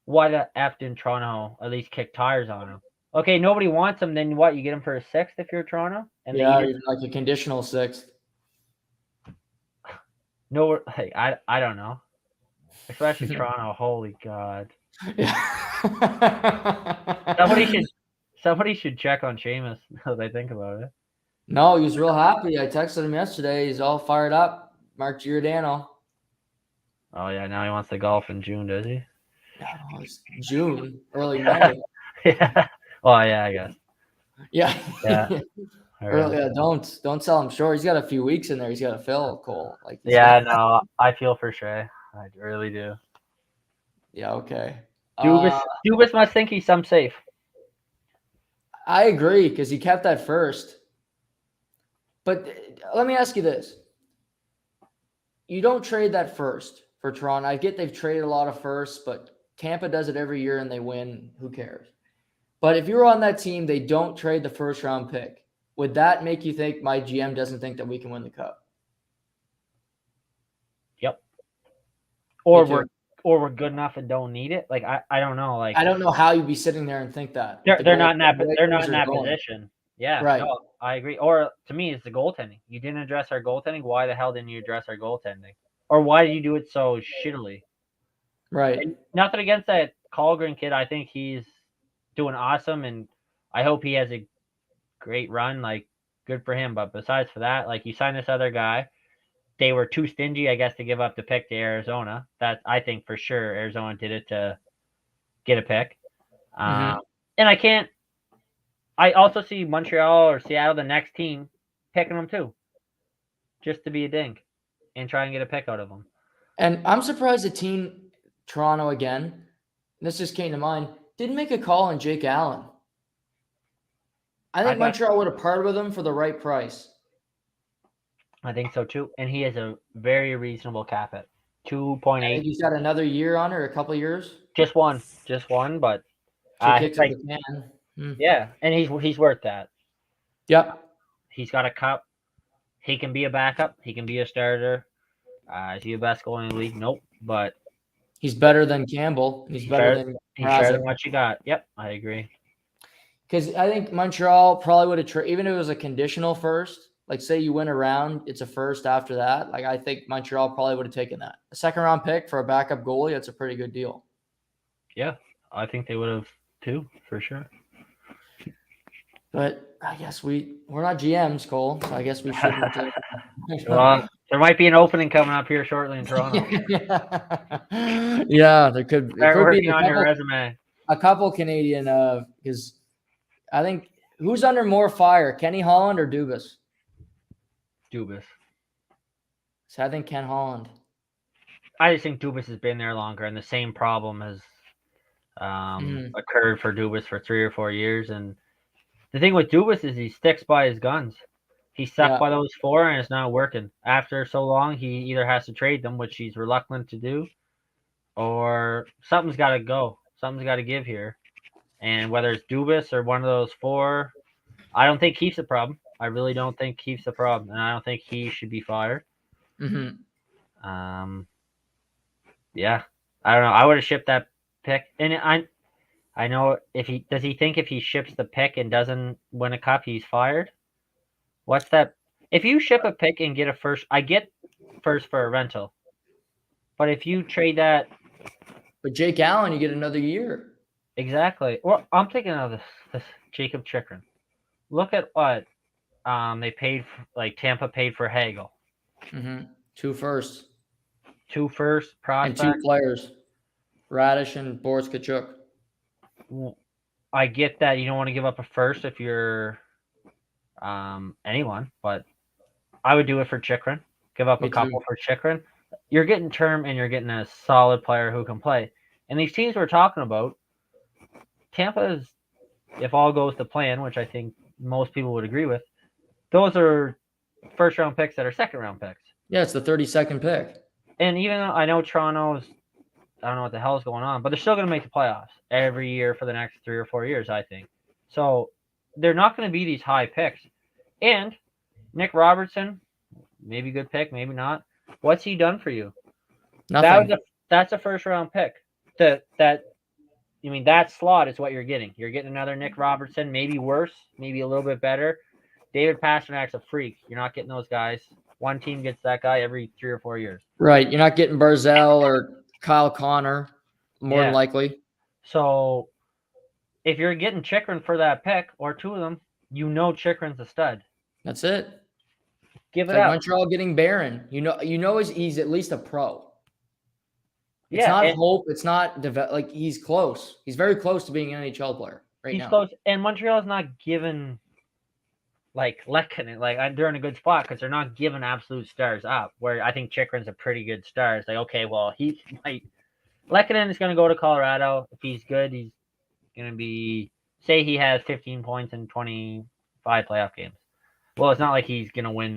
Why the F didn't Toronto at least kick tires on him? Okay, nobody wants him. Then what? You get him for a 6th if you're Toronto? And even like a conditional 6th. No, like I don't know. Especially Toronto. Holy God. Somebody should somebody should check on Sheamus now that I think about it. No, he was real happy. I texted him yesterday. He's all fired up. Mark Giordano. Oh yeah, now he wants to golf in June, does he? No, it's June, early May. Yeah. Well, yeah, I guess. Yeah. Yeah. Early, don't sell him short. He's got a few weeks in there. He's got to fill, Cole. Like he's Yeah, got. no, I feel for Shay. I really do. Yeah. Okay. Dubas must think he's some safe. I agree because he kept that first. But let me ask you this: you don't trade that first for Toronto. I get they've traded a lot of firsts, but Tampa does it every year and they win. Who cares? But if you're on that team, they don't trade the first round pick. Would that make you think my GM doesn't think that we can win the cup? Yep. Or we're good enough and don't need it. Like I don't know. Like I don't know how you'd be sitting there and think that. they're not in that position. Yeah, right. No, I agree. Or to me, it's the goaltending. You didn't address our goaltending. Why the hell didn't you address our goaltending? Or why did you do it so shittily? Right. And nothing against that Colgren kid. I think he's doing awesome, and I hope he has a great run. Like, good for him. But besides for that, like, you signed this other guy. They were too stingy, I guess, to give up the pick to Arizona. That I think for sure Arizona did it to get a pick. And I also see Montreal or Seattle, the next team, picking them too, just to be a dink and try and get a pick out of them. And I'm surprised the team, Toronto again, this just came to mind, didn't make a call on Jake Allen. I think Montreal would have parted with him for the right price. I think so too. And he has a very reasonable cap at 2.8. I think he's got another year on it, or a couple of years. Just one, but kicks at the can. Yeah, and he's worth that. Yep. He's got a cup. He can be a backup. He can be a starter. Is he the best goalie in the league? Nope. But he's better than Campbell. He's better than what you got. Yep, I agree. Because I think Montreal probably would have even if it was a conditional first. Like, say you win a round, it's a first after that. Like, I think Montreal probably would have taken that. A second-round pick for a backup goalie, that's a pretty good deal. Yeah, I think they would have too, for sure. But I guess we're not GMs, Cole, so I guess we shouldn't. Well, there might be an opening coming up here shortly in Toronto. Yeah, there could be on your resume. A couple Canadian, because I think who's under more fire, Kenny Holland or Dubas? Dubas. So I think Ken Holland. I just think Dubas has been there longer, and the same problem has occurred for Dubas for 3 or 4 years. And the thing with Dubas is he sticks by his guns. He stuck by those 4, and it's not working. After so long, he either has to trade them, which he's reluctant to do, or something's got to go. Something's got to give here. And whether it's Dubas or one of those 4, I don't think Keefe's a problem. I really don't think Keefe's a problem, and I don't think he should be fired. Mm-hmm. Yeah, I don't know. I would have shipped that pick, and I know if he think if he ships the pick and doesn't win a cup, he's fired. What's that? If you ship a pick and get a first, I get first for a rental, but if you trade that, but Jake Allen, you get another year. Exactly. Well, I'm thinking of this Jacob Chikrin. Look at what they paid, Tampa paid for Haggle. 2 firsts. 2 firsts, prospects. And 2 players. Radish and Boris Tkachuk. Well, I get that you don't want to give up a first if you're anyone, but I would do it for Chikrin. Give up a couple for Chikrin. You're getting term and you're getting a solid player who can play. And these teams we're talking about, Tampa is, if all goes to plan, which I think most people would agree with, those are first-round picks that are second-round picks. Yeah, it's the 32nd pick. And even though I know Toronto's, I don't know what the hell is going on, but they're still going to make the playoffs every year for the next 3 or 4 years, I think. So they're not going to be these high picks. And Nick Robertson, maybe good pick, maybe not. What's he done for you? Nothing. That's a first-round pick. That slot is what you're getting. You're getting another Nick Robertson, maybe worse, maybe a little bit better. David Pasternak's a freak. You're not getting those guys. one team gets that guy every 3 or 4 years. Right. You're not getting Barzell or Kyle Connor, more than likely. So if you're getting Chikrin for that pick or two of them, Chikrin's a stud. That's it. Give It's it like up. Montreal getting Barron. He's at least a pro. It's Yeah, not hope. It's not like he's close. He's very close to being an NHL player he's now. close, and Montreal's not given like Lehkonen, like they're in a good spot because they're not giving absolute stars up. Where I think Chikrin's a pretty good star. It's like, okay, well, he might. Lehkonen is going to go to Colorado. If he's good, he's going to be. Say he has 15 points in 25 playoff games. Well, it's not like he's going to win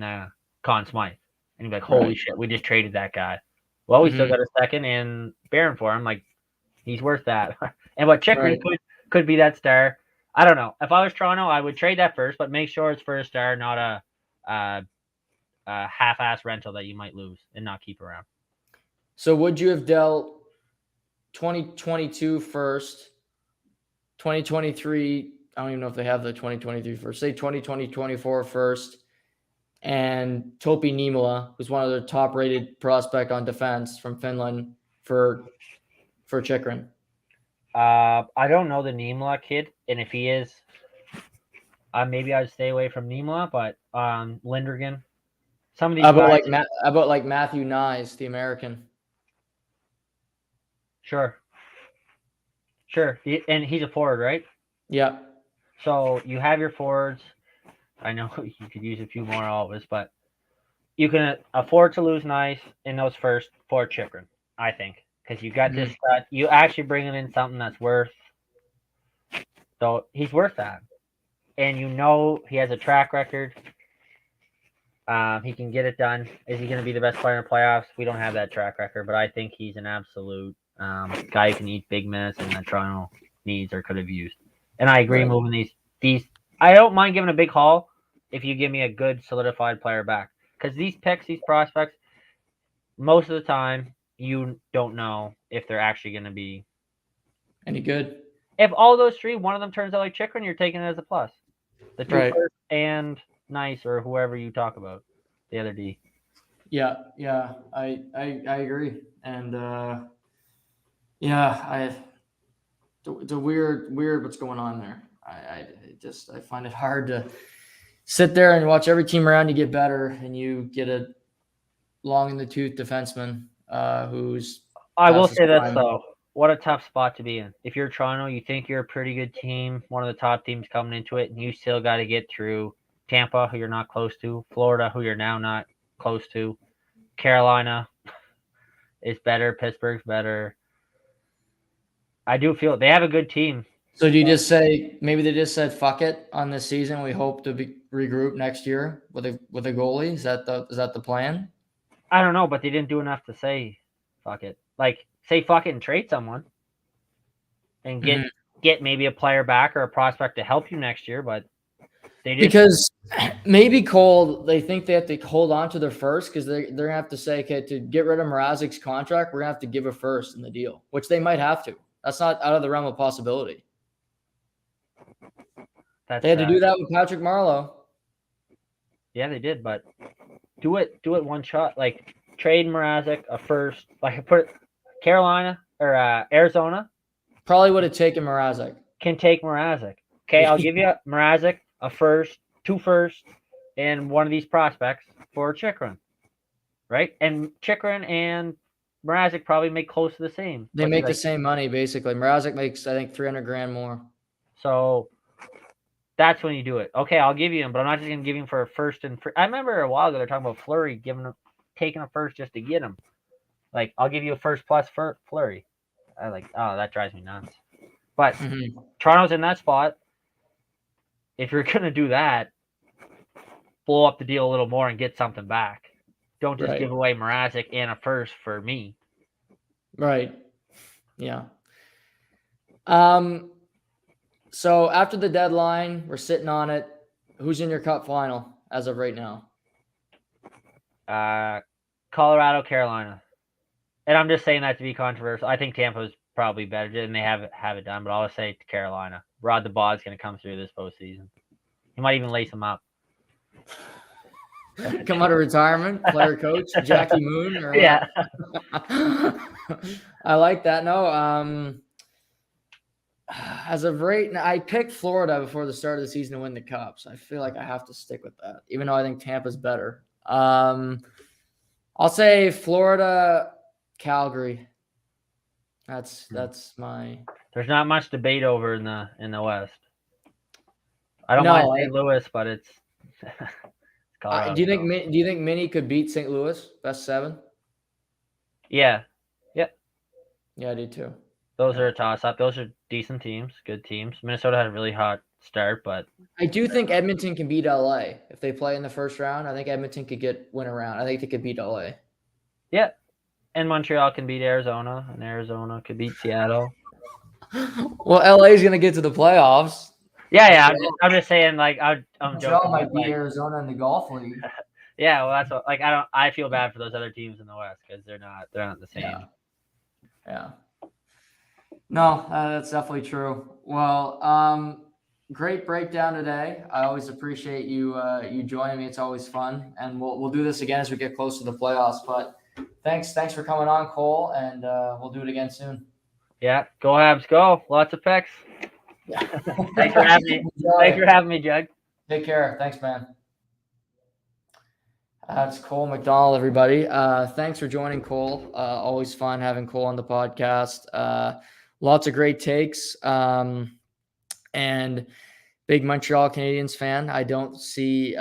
Conn Smythe. And he's like, holy shit, we just traded that guy. Well, we still got a second and Barron for him. Like, he's worth that. And what Chikrin could be that star. I don't know. If I was Toronto, I would trade that first, but make sure it's for a star, not a half-ass rental that you might lose and not keep around. So would you have dealt 2022 first, 2023? I don't even know if they have the 2023 first. Say 2024 first, and Topi Niemela, who's one of their top-rated prospect on defense from Finland, for Chikrin. I don't know the Niemela kid, and if he is, maybe I'd stay away from Niemela. But Lindgren, some of these about like Matthew Nyes, the American. Sure, and he's a forward, right? Yeah. So you have your forwards. I know you could use a few more always, but you can afford to lose Nyes in those first for Chikrin, I think. Because you got this, you actually bringing in something that's worth. So he's worth that, and he has a track record. He can get it done. Is he going to be the best player in the playoffs? We don't have that track record, but I think he's an absolute guy who can eat big minutes and that Toronto needs or could have used. And I agree, moving these. I don't mind giving a big haul if you give me a good solidified player back, because these picks, these prospects, most of the time. You don't know if they're actually going to be any good. If all those three, one of them turns out like Chikrin, you're taking it as a plus. The two first and Nice or whoever you talk about, the other D. Yeah, I agree, and it's a weird what's going on there. I find it hard to sit there and watch every team around you get better, and you get a long in the tooth defenseman. Who's I will say this though, what a tough spot to be in. If you're Toronto, you think you're a pretty good team, one of the top teams coming into it, and you still got to get through Tampa, who you're not close to, Florida, who you're now not close to, Carolina is better, Pittsburgh's better. I do feel they have a good team. So do you just say maybe they just said fuck it on this season? We hope to regroup next year with a goalie. Is that the plan? I don't know, but they didn't do enough to say fuck it. Like, say fuck it and trade someone and get maybe a player back or a prospect to help you next year, but they didn't. Because maybe Cole, they think they have to hold on to their first because they're going to have to say, okay, to get rid of Mrazek's contract, we're going to have to give a first in the deal, which they might have to. That's not out of the realm of possibility. They had to do that with Patrick Marleau. Yeah, they did, but do it one shot. Like, trade Mrazek a first. Like, put Carolina or Arizona. Probably would have taken Mrazek. Can take Mrazek. Okay, I'll give you Mrazek, a first, 2 firsts, and one of these prospects for Chikrin. Right? And Chikrin and Mrazek probably make close to the same. They make the same money, basically. Mrazek makes, I think, $300,000 more. So that's when you do it. Okay, I'll give you him, but I'm not just going to give him for a first and I remember a while ago they're talking about Fleury taking a first just to get him. Like, I'll give you a first plus for Fleury. That drives me nuts. But Toronto's in that spot. If you're going to do that, blow up the deal a little more and get something back. Don't just give away Mrazek and a first for me. Right. Yeah. So after the deadline, we're sitting on it. Who's in your cup final as of right now? Colorado, Carolina. And I'm just saying that to be controversial. I think Tampa's probably better, and they have it done, but I'll say Carolina. Rod the Bod's going to come through this postseason. He might even lace him up. Come out of retirement, player coach, Jackie Moon, or Yeah. I like that. No, as of right now, I picked Florida before the start of the season to win the Cup, so I feel like I have to stick with that, even though I think Tampa's better. I'll say Florida, Calgary. That's my. There's not much debate over in the West. I don't No, mind St. Louis, but it's Colorado. do you think Mini could beat St. Louis best 7? Yeah. Yeah, I do too. Those are a toss-up. Those are decent teams, good teams. Minnesota had a really hot start, but I do think Edmonton can beat LA if they play in the first round. I think Edmonton could win a round. I think they could beat LA. Yeah, and Montreal can beat Arizona, and Arizona could beat Seattle. Well, LA is gonna get to the playoffs. Yeah. I'm just saying, like, I'm Montreal joking. might beat Like, Arizona in the golf league. yeah, well, that's what. Like, I feel bad for those other teams in the West because they're not the same. Yeah. No, that's definitely true. Well, great breakdown today. I always appreciate you joining me. It's always fun, and we'll do this again as we get close to the playoffs. But thanks for coming on, Cole, and we'll do it again soon. Yeah, go Habs, go! Lots of picks. Thanks for having me. Thanks for having me, Jug. Take care. Thanks, man. That's Cole McDonald, everybody. Thanks for joining, Cole. Always fun having Cole on the podcast. Lots of great takes. And big Montreal Canadiens fan. I don't see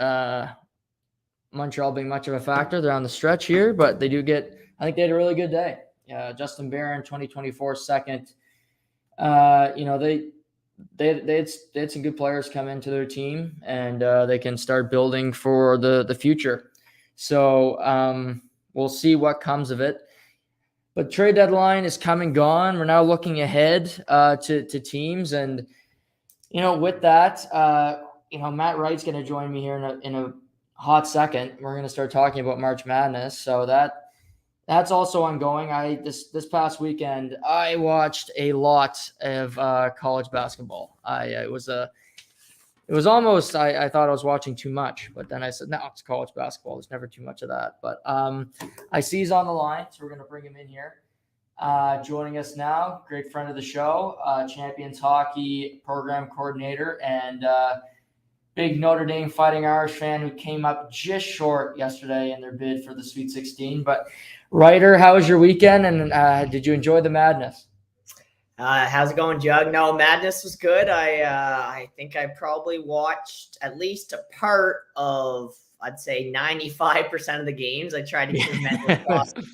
Montreal being much of a factor. They're on the stretch here, but I think they had a really good day. Justin Barron, 2024 second. They had some good players come into their team, and they can start building for the future. So we'll see what comes of it. But trade deadline is come and gone. We're now looking ahead to teams, and with that, Matt Wright's going to join me here in a hot second. We're going to start talking about March Madness, so that's also ongoing. This past weekend I watched a lot of college basketball. It was almost I thought I was watching too much, but then I said, no, it's college basketball. There's never too much of that. But I see he's on the line, so we're going to bring him in here. Joining us now, great friend of the show, Champions Hockey Program Coordinator, and big Notre Dame Fighting Irish fan who came up just short yesterday in their bid for the Sweet 16. But Ryder, how was your weekend, and did you enjoy the madness? How's it going, Jug? No, madness was good. I think I probably watched at least a part of, I'd say 95% of the games. I tried to get as many as possible.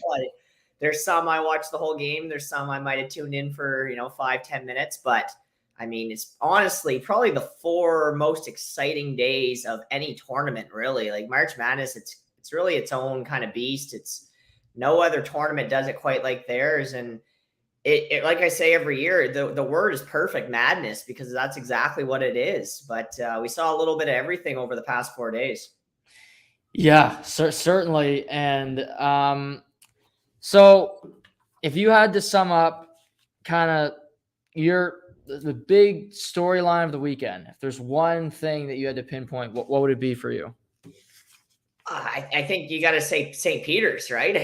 There's some I watched the whole game. There's some I might have tuned in for 5-10 minutes. But I mean, it's honestly probably the 4 most exciting days of any tournament. Really, like March Madness, it's really its own kind of beast. It's no other tournament does it quite like theirs, and It like I say every year, the word is perfect madness because that's exactly what it is. But we saw a little bit of everything over the past 4 days. Yeah, certainly. And so if you had to sum up kind of the big storyline of the weekend, if there's one thing that you had to pinpoint, what would it be for you? I think you got to say St. Peter's, right?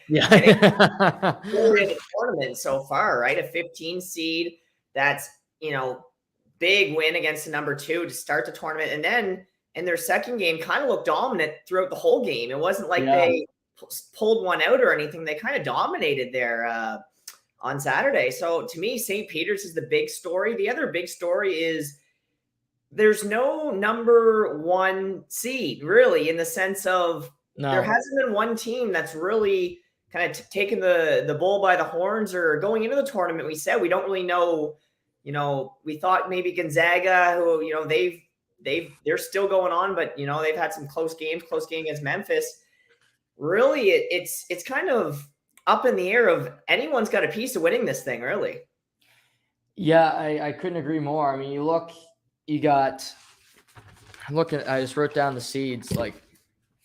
Yeah. I think we're in the tournament so far, right? A 15 seed. That's, big win against the number 2 to start the tournament. And then in their second game, kind of looked dominant throughout the whole game. It wasn't like they pulled one out or anything. They kind of dominated there on Saturday. So to me, St. Peter's is the big story. The other big story is there's no number 1 seed, really, in the sense of there hasn't been one team that's really kind of taken the bull by the horns or going into the tournament. We said we don't really know. We thought maybe Gonzaga, who they're still going on, but they've had some close game against Memphis. Really, it's kind of up in the air of anyone's got a piece of winning this thing, really. Yeah, I couldn't agree more. I mean, I just wrote down the seeds, like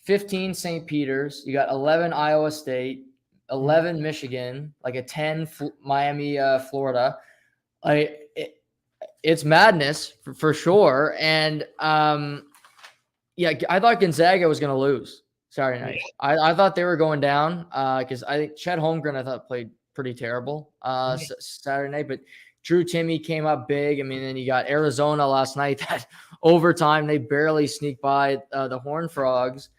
15 St. Peter's, you got 11 Iowa State, 11 Michigan, like a 10 Miami, Florida. It's madness for sure. And, Yeah, I thought Gonzaga was going to lose Saturday night. I thought they were going down because I think Chet Holmgren I thought played pretty terrible Saturday night, but Drew Timme came up big. I mean, then you got Arizona last night that overtime they barely sneaked by the Horned Frogs.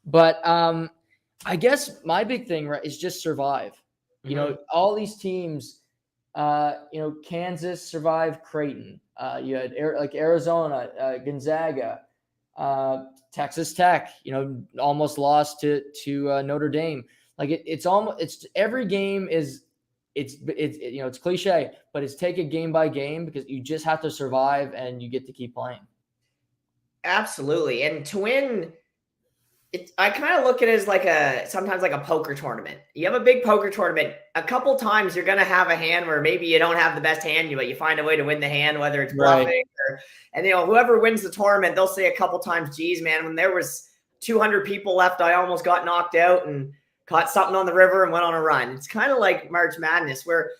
But I guess my big thing is just survive. You know, all these teams. Kansas survived Creighton. You had Arizona, Gonzaga. Texas Tech, almost lost to Notre Dame. Like it's every game is it's cliche, but it's take it game by game because you just have to survive and you get to keep playing. Absolutely, and to win, I kind of look at it as sometimes like a poker tournament. You have a big poker tournament. A couple times you're going to have a hand where maybe you don't have the best hand, but you find a way to win the hand, whether it's bluffing and whoever wins the tournament, they'll say a couple times, geez, man, when there was 200 people left, I almost got knocked out and caught something on the river and went on a run. It's kind of like March Madness where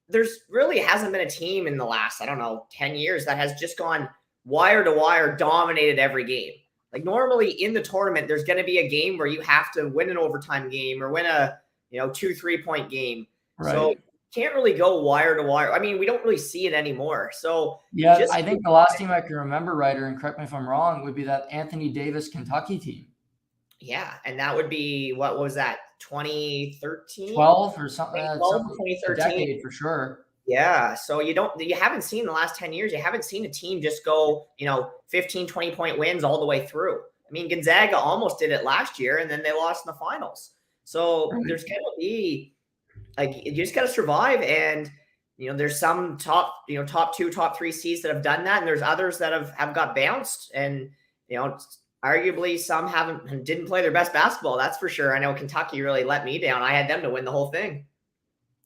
there's really hasn't been a team in the last, 10 years that has just gone wire to wire, dominated every game. Like normally in the tournament, there's going to be a game where you have to win an overtime game or win a 2-3 point game. Right. So can't really go wire to wire. I mean, we don't really see it anymore. So yeah, I think the last team I can remember, Ryder, and correct me if I'm wrong, would be that Anthony Davis Kentucky team. Yeah, and that would be what was that 2013, 12 or something. 2013 decade for sure. Yeah, so you haven't seen in the last 10 years, you haven't seen a team just go, 15, 20 point wins all the way through. I mean, Gonzaga almost did it last year and then they lost in the finals. So there's going to be you just got to survive. And, there's some top 2, top 3 seeds that have done that. And there's others that have got bounced and, arguably some didn't play their best basketball. That's for sure. I know Kentucky really let me down. I had them to win the whole thing.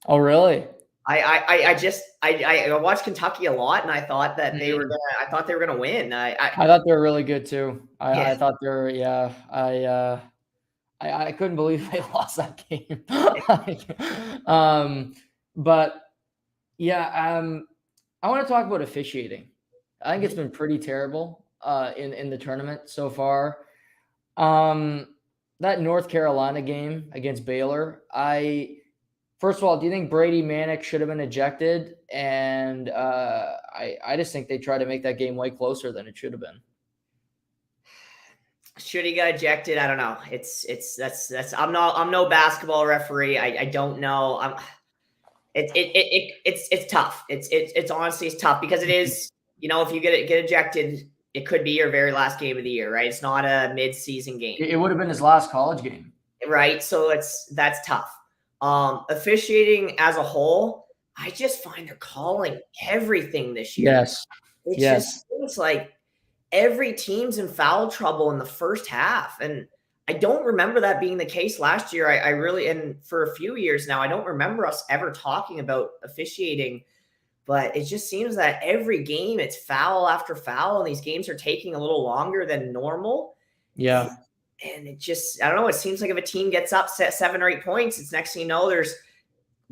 Oh, really? I watched Kentucky a lot, and I thought that they were gonna win. I thought they were really good too. I thought they were. Yeah, I couldn't believe they lost that game. But yeah, I want to talk about officiating. I think it's been pretty terrible in the tournament so far. That North Carolina game against Baylor, first of all, do you think Brady Manick should have been ejected? And I just think they tried to make that game way closer than it should have been. Should he get ejected? I don't know. I'm no basketball referee. I don't know. It's tough. It's honestly tough because it is. If you get ejected, it could be your very last game of the year, right? It's not a mid-season game. It would have been his last college game, right? So that's tough. Officiating as a whole, I just find they're calling everything this year. Yes. It just seems like every team's in foul trouble in the first half. And I don't remember that being the case last year. I really, and for a few years now, I don't remember us ever talking about officiating, but it just seems that every game it's foul after foul, and these games are taking a little longer than normal. Yeah. And it just, I don't know, it seems like if a team gets up 7 or 8 points, it's next thing you know, there's,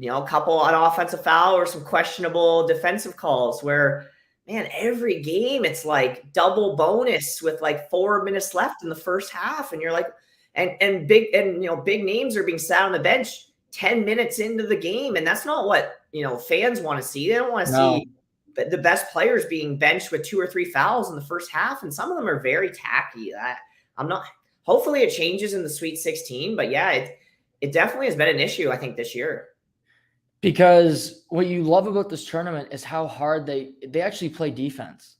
a couple on offensive foul or some questionable defensive calls where, man, every game it's like double bonus with like 4 minutes left in the first half. And you're like, and big names are being sat on the bench 10 minutes into the game. And that's not what, fans want to see. They don't want to see the best players being benched with 2 or 3 fouls in the first half. And some of them are very tacky. Hopefully it changes in the Sweet 16, but yeah, it definitely has been an issue, I think, this year. Because what you love about this tournament is how hard they actually play defense.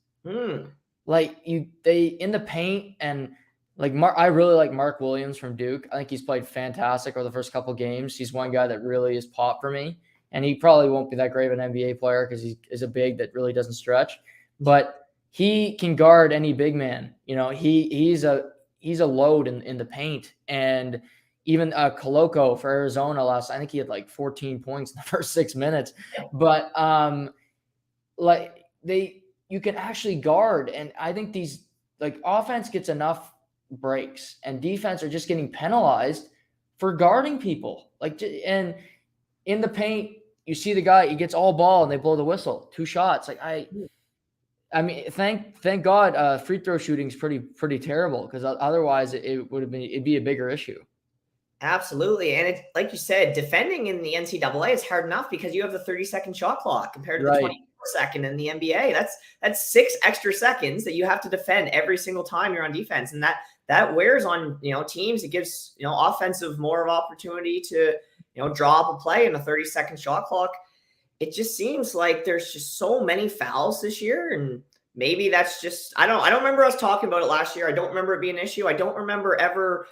Like they in the paint, and like I really like Mark Williams from Duke. I think he's played fantastic over the first couple games. He's one guy that really is popped for me, and he probably won't be that great of an NBA player because he is a big that really doesn't stretch, but he can guard any big man. He's a load in the paint. And even Koloko for Arizona I think he had like 14 points in the first 6 minutes. But you can actually guard. And I think these offense gets enough breaks, and defense are just getting penalized for guarding people. And in the paint, you see the guy, he gets all ball and they blow the whistle. 2 shots. I mean, thank God, free throw shooting is pretty terrible because otherwise it'd be a bigger issue. Absolutely. And it's like you said, defending in the NCAA is hard enough because you have the 30-second shot clock compared to the 24-second in the NBA. That's 6 extra seconds that you have to defend every single time you're on defense. And that wears on, teams. It gives, offensive more of opportunity to, draw up a play in a 30-second shot clock. It just seems like there's just so many fouls this year. And maybe that's just, I don't remember us talking about it last year. I don't remember it being an issue. I don't remember ever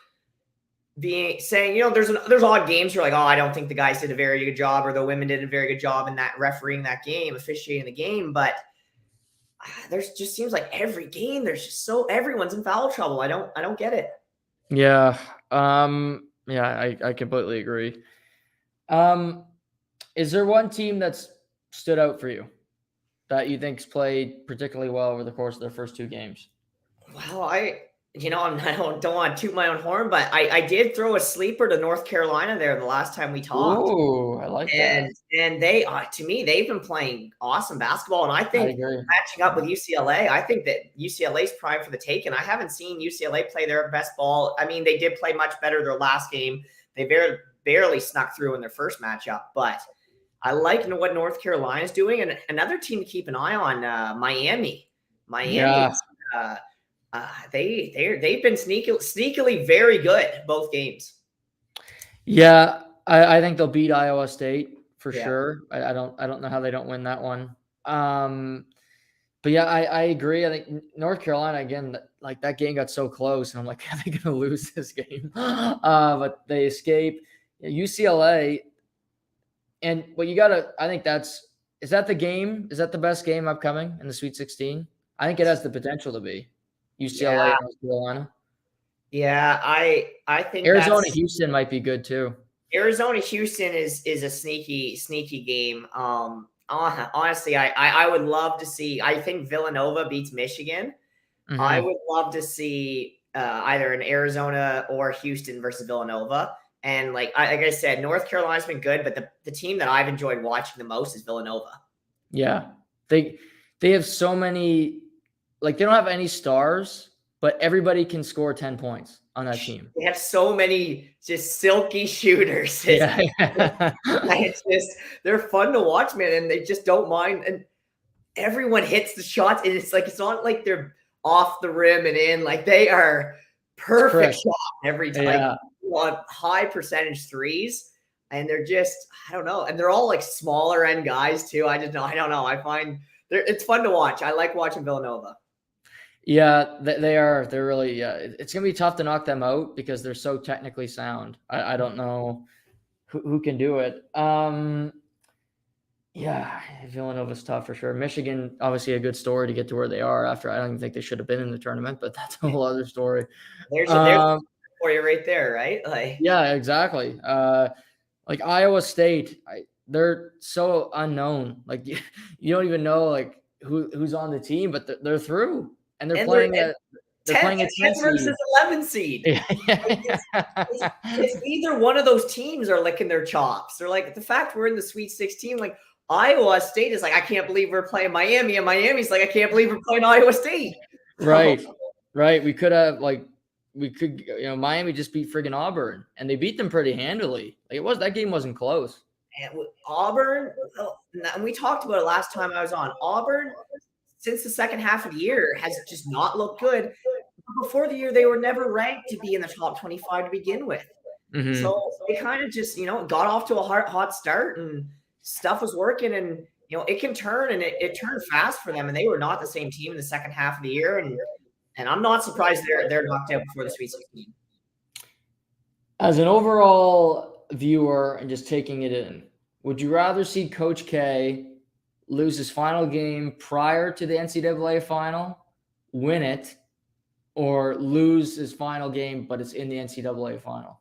saying, there's odd games you're like, oh, I don't think the guys did a very good job or the women did a very good job in that refereeing that game, officiating the game. But there's just seems like every game there's just everyone's in foul trouble. I don't get it. Yeah. I completely agree. Is there one team that's stood out for you that you think's played particularly well over the course of their first 2 games? Well, I don't want to toot my own horn, but I did throw a sleeper to North Carolina there the last time we talked. Ooh, I like that. And they, to me, they've been playing awesome basketball. And I think matching up with UCLA, I think that UCLA's prime for the taking. I haven't seen UCLA play their best ball. I mean, they did play much better their last game. They barely snuck through in their first matchup, but I like what North Carolina's doing. And another team to keep an eye on, Miami. Yeah. They've been sneakily very good both games. Yeah, I think they'll beat Iowa State for sure. I don't know how they don't win that one. But yeah, I agree. I think North Carolina again, like that game got so close, and I'm like, are they going to lose this game? But they escape. UCLA, and I think is that the game? Is that the best game upcoming in the Sweet 16? I think it has the potential to be. UCLA, North Carolina. Yeah, I think Arizona Houston might be good too. Arizona Houston is a sneaky game. Honestly, I would love to see. I think Villanova beats Michigan. Mm-hmm. I would love to see either an Arizona or Houston versus Villanova. And like I said, North Carolina's been good, but the team that I've enjoyed watching the most is Villanova. Yeah, they have so many. Like, they don't have any stars, but everybody can score 10 points on that team. They have so many just silky shooters. It's just, they're fun to watch, man, and they just don't mind. And everyone hits the shots, and it's not like they're off the rim and in. Like, they are perfect shots every time. Yeah. On high percentage threes, and they're just, I don't know. And they're all like smaller end guys too. I don't know. I find it's fun to watch. I like watching Villanova. Yeah, they are. They're really, it's going to be tough to knock them out because they're so technically sound. I don't know who can do it. Yeah, Villanova's tough for sure. Michigan, obviously a good story to get to where they are after. I don't even think they should have been in the tournament, but that's a whole other story. There's for you right there, right? Like, yeah, exactly. Like Iowa State, they're so unknown. Like you don't even know like who's on the team, but they're through. And they're playing a 10 versus 11 seed. It's either one of those teams are licking their chops. They're like, the fact we're in the Sweet 16, like Iowa State is like, I can't believe we're playing Miami, and Miami's like, I can't believe we're playing Iowa State. Right. We could have Miami just beat friggin' Auburn, and they beat them pretty handily. Like that game wasn't close. And with Auburn, and we talked about it last time I was on. Auburn, since the second half of the year, has just not looked good. Before the year, they were never ranked to be in the top 25 to begin with. Mm-hmm. So they kind of just, got off to a hot start, and stuff was working, and, it can turn, and it turned fast for them. And they were not the same team in the second half of the year. And I'm not surprised they're knocked out before the Sweet 16. As an overall viewer and just taking it in, would you rather see Coach K lose his final game prior to the NCAA final, win it, or lose his final game, but it's in the NCAA final?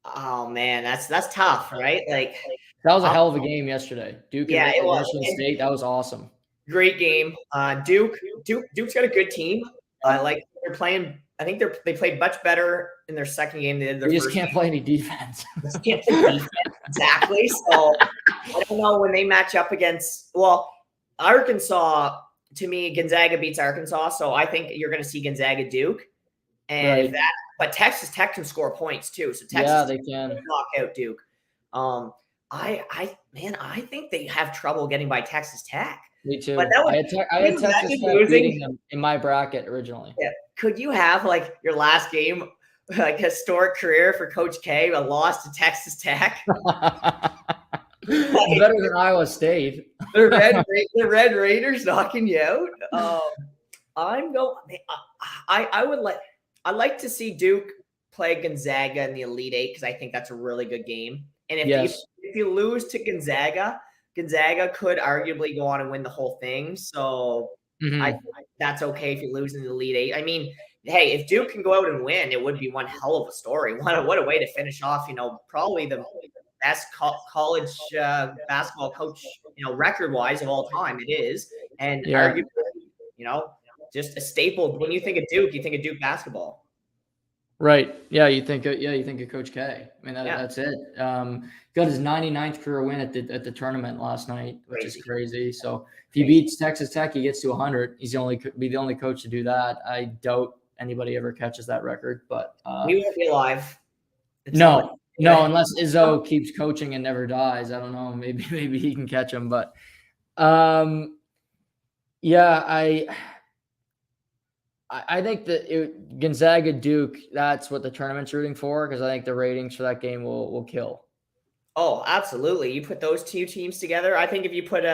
Oh man, that's tough, right? Like that was a hell of a game yesterday. Duke and Michigan State, that was awesome. Great game. Duke's got a good team. Like they're playing. I think they played much better in their second game than their first. They just can't play any defense. Can't play defense exactly. So I don't know when they match up against. Well, Arkansas, to me, Gonzaga beats Arkansas, so I think you're going to see Gonzaga Duke. And Right. but Texas Tech can score points too. So Texas Yeah, they can knock out Duke. I think they have trouble getting by Texas Tech. Me too. But that would, I had Texas Tech beating them in my bracket originally. Yeah. Could you have like your last game, like historic career for Coach K, a loss to Texas Tech? Better than Iowa State. The Red Raiders knocking you out. I'd like to see Duke play Gonzaga in the Elite Eight because I think that's a really good game. And if you lose to Gonzaga could arguably go on and win the whole thing. So I think that's okay if you lose in the Elite Eight. I mean, hey, if Duke can go out and win, it would be one hell of a story. What a way to finish off, probably the best college basketball coach, record-wise of all time. It is. And arguably, just a staple. When you think of Duke, you think of Duke basketball. Right. Yeah, you think of Coach K. I mean, that's it. Got his 99th career win at the tournament last night, which is crazy. So if he beats Texas Tech, he gets to 100. He's be the only coach to do that. I doubt anybody ever catches that record, but he won't be alive. No, unless Izzo keeps coaching and never dies. I don't know. Maybe he can catch him, but I think that Gonzaga Duke, that's what the tournament's rooting for, because I think the ratings for that game will kill. Oh, absolutely. You put those two teams together. I think if you put you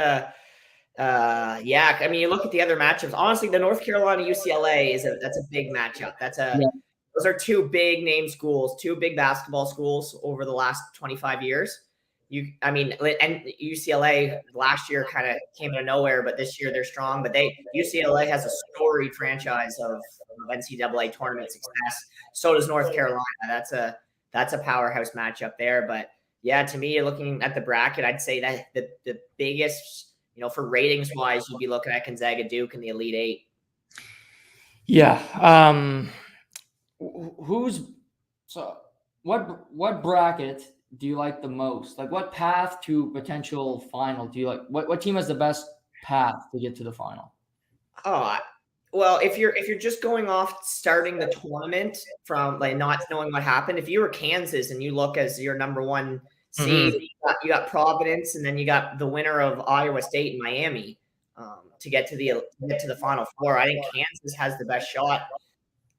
look at the other matchups. Honestly, the North Carolina UCLA that's a big matchup. Those are two big name schools, two big basketball schools over the last 25 years. And UCLA last year kind of came out of nowhere, but this year they're strong. But UCLA has a storied franchise of NCAA tournament success. So does North Carolina. That's a powerhouse matchup there. But yeah, to me, looking at the bracket, I'd say that the biggest, for ratings wise, you'd be looking at Gonzaga Duke in the Elite Eight. Yeah. What bracket do you like the most? Like, what path to potential final do you like? What team has the best path to get to the final? Well, if you're just going off starting the tournament from like not knowing what happened, if you were Kansas and you look as your number one seed, you got Providence, and then you got the winner of Iowa State and Miami to get to the Final Four. I think Kansas has the best shot.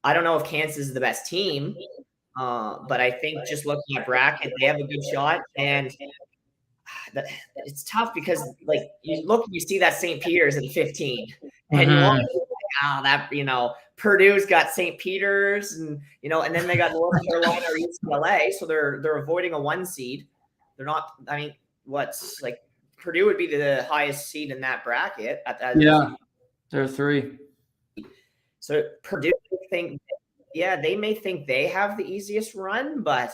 I don't know if Kansas is the best team. But I think just looking at bracket, they have a good shot, and it's tough because like you see that St. Peter's at 15, and you want Purdue's got St. Peter's, and and then they got North Carolina or UCLA, so they're avoiding a 1 seed. They're not. I mean, what's like Purdue would be the highest seed in that bracket. They're 3. So Purdue, they may think they have the easiest run, but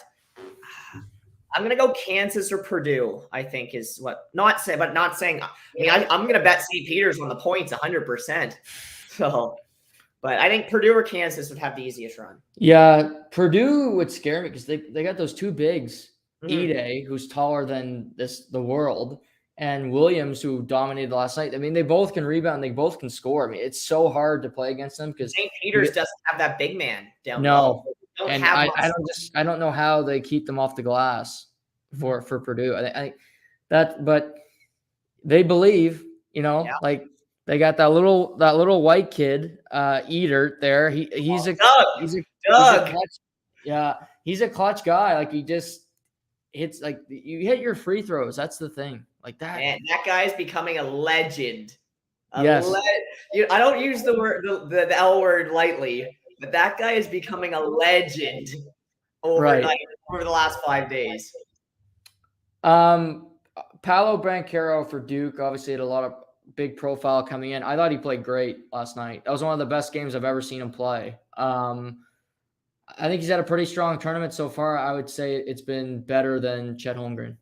I'm going to go Kansas or Purdue, I think is what not saying. I'm going to bet St. Peter's on the points 100%. So, but I think Purdue or Kansas would have the easiest run. Yeah. Purdue would scare me because they got those 2 bigs, Ide, who's taller than the world, and Williams, who dominated last night. I mean, they both can rebound. They both can score. I mean, it's so hard to play against them because St. Peter's doesn't have that big man down low. And I don't know how they keep them off the glass for Purdue. I think but they believe, like they got that little white kid, Eater there. He's a clutch guy. Like he just hits, like you hit your free throws. That's the thing. Like that. Man, that guy's becoming a legend. Yes. I don't use the word the L word lightly, but that guy is becoming a legend over the last 5 days. Paolo Banchero for Duke obviously had a lot of big profile coming in. I thought he played great last night. That was one of the best games I've ever seen him play. I think he's had a pretty strong tournament so far. I would say it's been better than Chet Holmgren.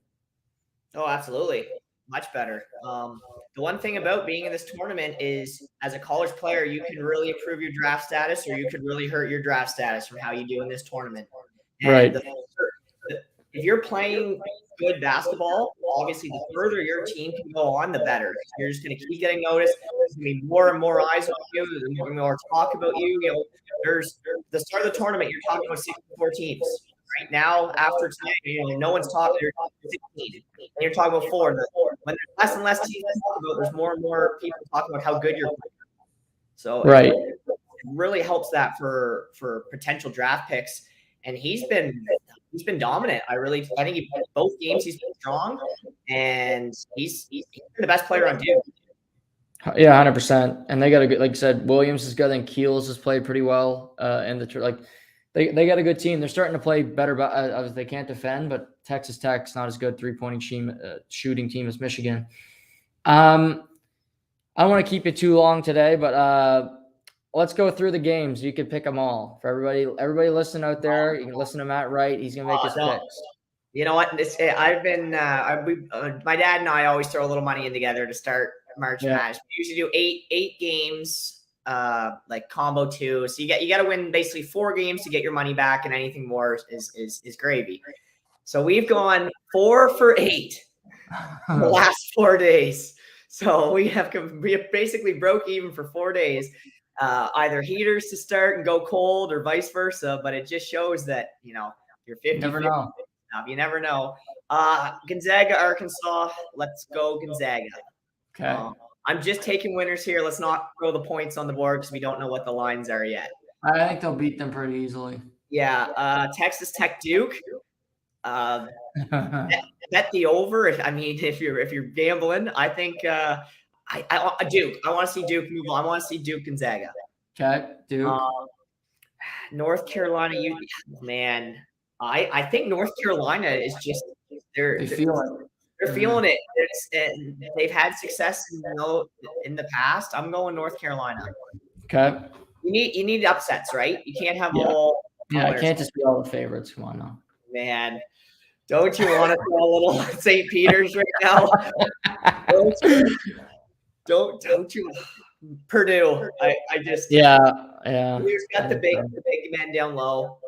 Oh, absolutely. Much better. The one thing about being in this tournament is as a college player, you can really improve your draft status or you could really hurt your draft status from how you do in this tournament. And right. if you're playing good basketball, obviously the further your team can go on, the better. You're just going to keep getting noticed. There's going to be more and more eyes on you. There's more and more talk about you. You know, there's the start of the tournament. You're talking about 64 teams. Right now, after tonight, you know, no one's talking. You're talking 16, and you're talking about 4. When there's less and less teams to talk about, there's more and more people talking about how good you're playing. So Right. it really helps that for potential draft picks. And he's been dominant. I think both games he's been strong, and he's been the best player on Duke. Yeah, 100%. And they got a good, like you said, Williams is good, and Keels has played pretty well. And they got a good team. They're starting to play better. They can't defend, but Texas Tech's not as good 3-point shooting team as Michigan. I don't want to keep it too long today, but let's go through the games. You could pick them all for everybody. Everybody listening out there, you can listen to Matt Wright. He's gonna make his picks. You know what? I've been my dad and I always throw a little money in together to start March Madness. We usually do eight games, like combo 2. So you got to win basically 4 games to get your money back, and anything more is gravy. So we've gone 4 for 8 the last 4 days. So we have basically broke even for 4 days. Either heaters to start and go cold, or vice versa. But it just shows that, you know, you're 50. Never know. You never know. Gonzaga, Arkansas. Let's go Gonzaga. Okay. I'm just taking winners here. Let's not throw the points on the board because we don't know what the lines are yet. I think they'll beat them pretty easily. Yeah. Texas Tech, Duke. Bet the over. If you're gambling, I think Duke. I want to see Duke move on. I want to see Duke Gonzaga. Okay, Duke. North Carolina. Man, I think North Carolina is just they're feeling it. They've had success in the past. I'm going North Carolina. Okay. You need upsets, right? You can't have all. Yeah, I can't just be all the favorites. Come on now. Man, don't you want to throw a little St. Peter's right now? Don't you? Purdue. I just Purdue's got the big man down low.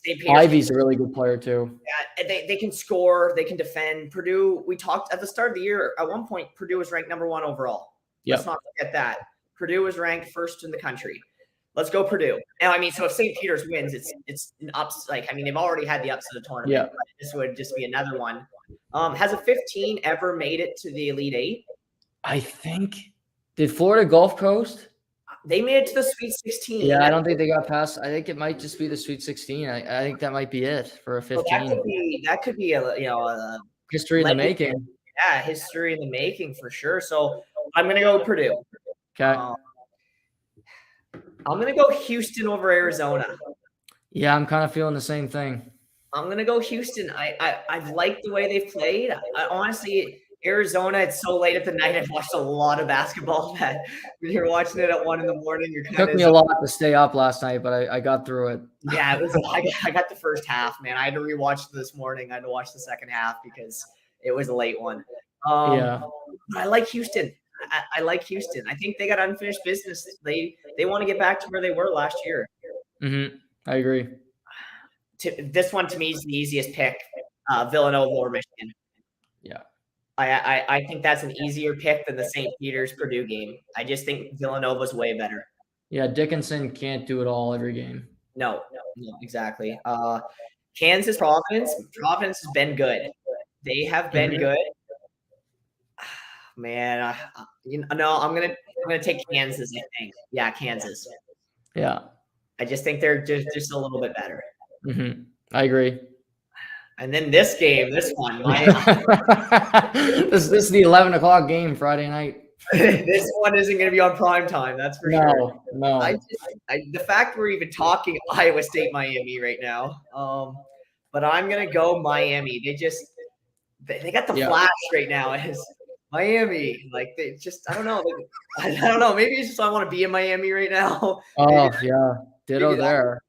St. Peter's, Ivy's a really good player too. Yeah, they can score, they can defend. Purdue. We talked at the start of the year. At one point, Purdue was ranked number 1 overall. Let's not forget that. Purdue was ranked 1st in the country. Let's go Purdue. Now, so if St. Peter's wins, it's an ups. They've already had the ups of the tournament. Yeah. But this would just be another one. Has a 15 ever made it to the Elite 8? I think. Did Florida Gulf Coast? They made it to the Sweet 16. Yeah, I don't think they got past. I think it might just be the Sweet 16. I think that might be it for a 15. That could be a history in the making. Yeah, history in the making for sure. So I'm gonna go Purdue. Okay. I'm gonna go Houston over Arizona. Yeah, I'm kind of feeling the same thing. I'm gonna go Houston. I've liked the way they've played. Honestly, Arizona, it's so late at the night. I've watched a lot of basketball that when you're watching it at 1 a.m, you're kind of. Took me a lot to stay up last night, but I got through it. Yeah, it was. I got the first half, man. I had to rewatch it this morning. I had to watch the second half because it was a late one. But I like Houston. I like Houston. I think they got unfinished business. They want to get back to where they were last year. Mm-hmm. I agree. This one to me is the easiest pick. Villanova or Michigan. Yeah. I think that's an easier pick than the St. Peter's Purdue game. I just think Villanova's way better. Yeah, Dickinson can't do it all every game. No, exactly. Kansas, Providence. Providence has been good. They have been good. Man, I'm gonna take Kansas. I think. Yeah, Kansas. Yeah. I just think they're just a little bit better. Mm-hmm. I agree. And then this one. This is the 11 o'clock game Friday night. This one isn't going to be on prime time. That's for sure. No. The fact we're even talking Iowa State, Miami right now. But I'm going to go Miami. They got the flash right now. As Miami, they just I don't know. I don't know. Maybe it's just I want to be in Miami right now. Ditto there.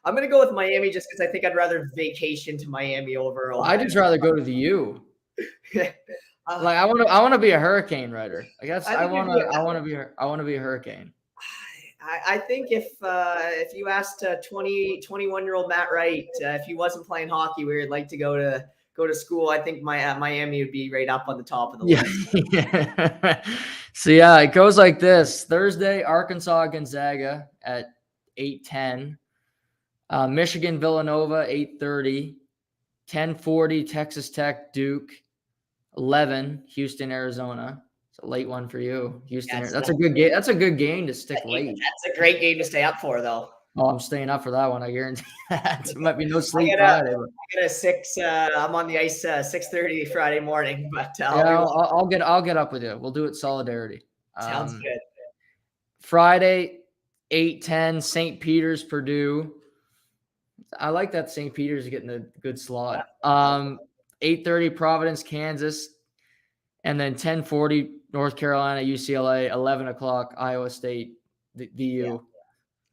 I'm gonna go with Miami just because I think I'd rather vacation to Miami over. I'd just rather go to the U. I want to be a hurricane writer. I guess I want to be a hurricane. I think if you asked 21-year-old Matt Wright if he wasn't playing hockey, where he'd like to go to school, I think Miami would be right up on the top of the list. Yeah. So yeah, it goes like this: Thursday, Arkansas Gonzaga at 8:10, Michigan Villanova 8:30, 10:40 Texas Tech Duke, 11 Houston Arizona. It's a late one for you, Houston. Yes, that's a good game. That's a good game to stick late. That's a great game to stay up for, though. Oh, I'm staying up for that one. I guarantee that. It might be no sleep I Friday. get a 6. I'm on the ice 6:30 Friday morning, but I'll get up with you. We'll do it solidarity. Sounds good. Friday, 8:10 St. Peter's Purdue. I like that St. Peter's is getting a good slot. 8:30 Providence Kansas, and then 10:40 North Carolina UCLA. 11 o'clock Iowa State the U. Yeah.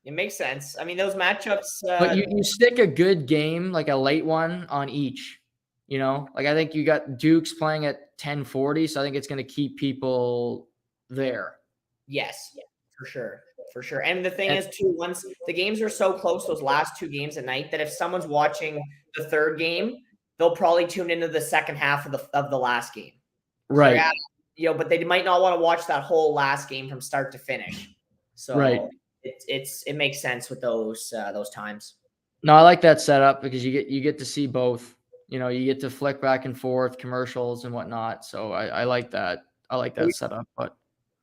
It makes sense. I mean, those matchups. But you stick a good game, like a late one, on each. You know, like I think you got Duke's playing at 10:40, so I think it's going to keep people there. Yes, for sure. And the thing is, too, once the games are so close, those last 2 games at night, that if someone's watching the third game, they'll probably tune into the second half of the last game. Right. So, but they might not want to watch that whole last game from start to finish. So right. It makes sense with those times. No, I like that setup because you get to see both. You know, you get to flick back and forth commercials and whatnot. So I like that. I like that setup. But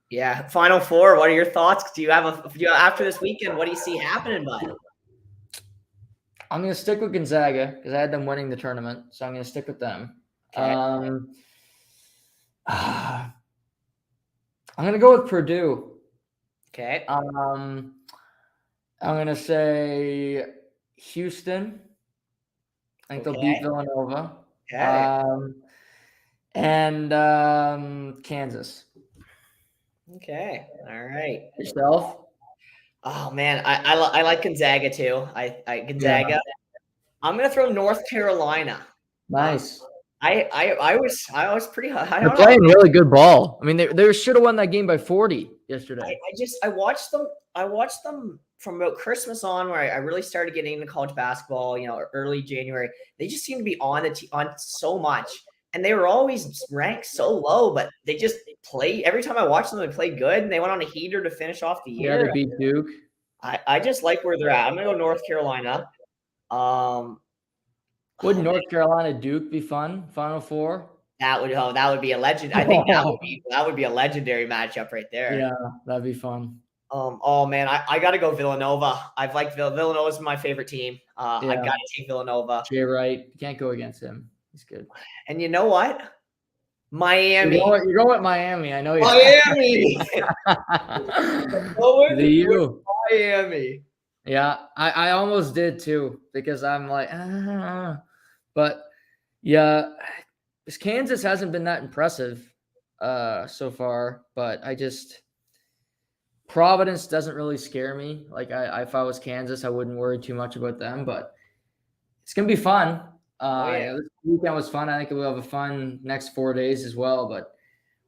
yeah, Final Four. What are your thoughts? Do you have after this weekend? What do you see happening, bud? I'm going to stick with Gonzaga because I had them winning the tournament, so I'm going to stick with them. Okay. I'm going to go with Purdue. Okay. I'm going to say Houston. I think they'll beat Villanova. Okay. And Kansas. Okay. All right. Yourself? Oh man, I like Gonzaga too. Gonzaga. Yeah. I'm gonna throw North Carolina. Nice. I was pretty high. They're playing really good ball. I mean, they should have won that game by 40 yesterday. I watched them. I watched them from about Christmas on, where I really started getting into college basketball. You know, early January. They just seem to be on so much, and they were always ranked so low, but they just play. Every time I watched them, they played good, and they went on a heater to finish off the year. Yeah, they beat Duke. I just like where they're at. I'm gonna go North Carolina. Wouldn't North Carolina Duke be fun? Final Four? That would be a legend. I think that would be a legendary matchup right there. Yeah, that'd be fun. Oh man, I gotta go Villanova. I've liked Villanova's my favorite team. I gotta take Villanova. Jay Wright, you can't go against him. He's good. And you know what? Miami. You're going with Miami. I know you. Miami. The U. Miami. Yeah, I almost did too because I'm like, but yeah, Kansas hasn't been that impressive so far. But Providence doesn't really scare me. Like if I was Kansas, I wouldn't worry too much about them. But it's gonna be fun. This weekend was fun. I think we'll have a fun next 4 days as well. But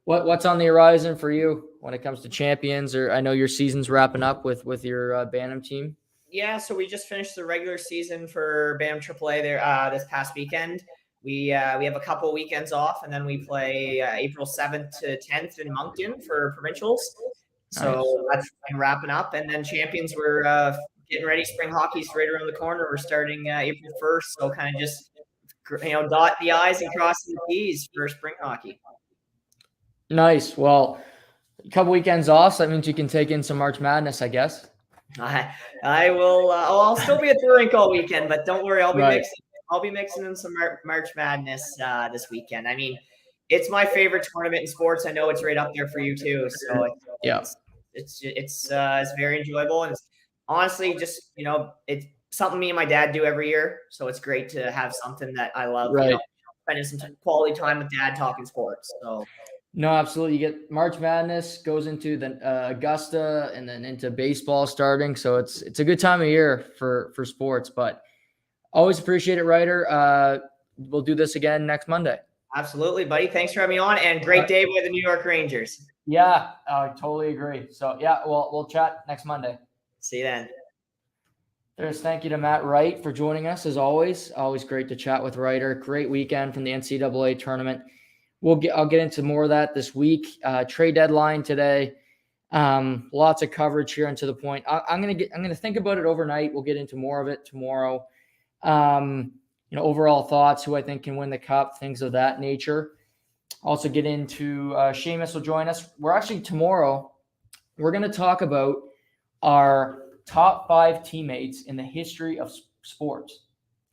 what's on the horizon for you when it comes to champions? Or I know your season's wrapping up with your Bantam team. Yeah, so we just finished the regular season for Bantam AAA there this past weekend. We have a couple of weekends off, and then we play April 7th to 10th in Moncton for provincials. So that's wrapping up, and then champions, we're getting ready. Spring hockey's right around the corner. We're starting April 1st, so kind of just dot the I's and cross the T's for spring hockey. Nice. Well, a couple weekends off, so that means you can take in some March Madness, I guess. I will. I'll still be at the rink all weekend, but don't worry. I'll be mixing in some March Madness this weekend. I mean, it's my favorite tournament in sports. I know it's right up there for you too. So it's very enjoyable, and it's honestly just it's something me and my dad do every year. So it's great to have something that I love. Right. Spending some quality time with dad talking sports. So. No, absolutely. You get March Madness goes into the Augusta and then into baseball starting. So it's a good time of year for sports, but always appreciate it, Ryder. We'll do this again next Monday. Absolutely, buddy. Thanks for having me on, and great day by the New York Rangers. Yeah, I totally agree. So yeah, we'll chat next Monday. See you then. There's thank you to Matt Wright for joining us as always. Always great to chat with Writer. Great weekend from the NCAA tournament. I'll get into more of that this week. Trade deadline today. Lots of coverage here and to the point. I'm gonna think about it overnight. We'll get into more of it tomorrow. Overall thoughts, who I think can win the cup, things of that nature. Also get into Seamus will join us. Tomorrow, we're going to talk about our top 5 teammates in the history of sports.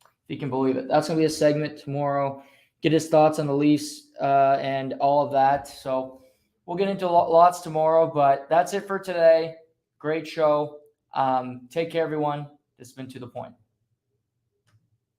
If you can believe it. That's going to be a segment tomorrow. Get his thoughts on the Leafs and all of that. So we'll get into lots tomorrow, but that's it for today. Great show. Take care, everyone. This has been To The Point.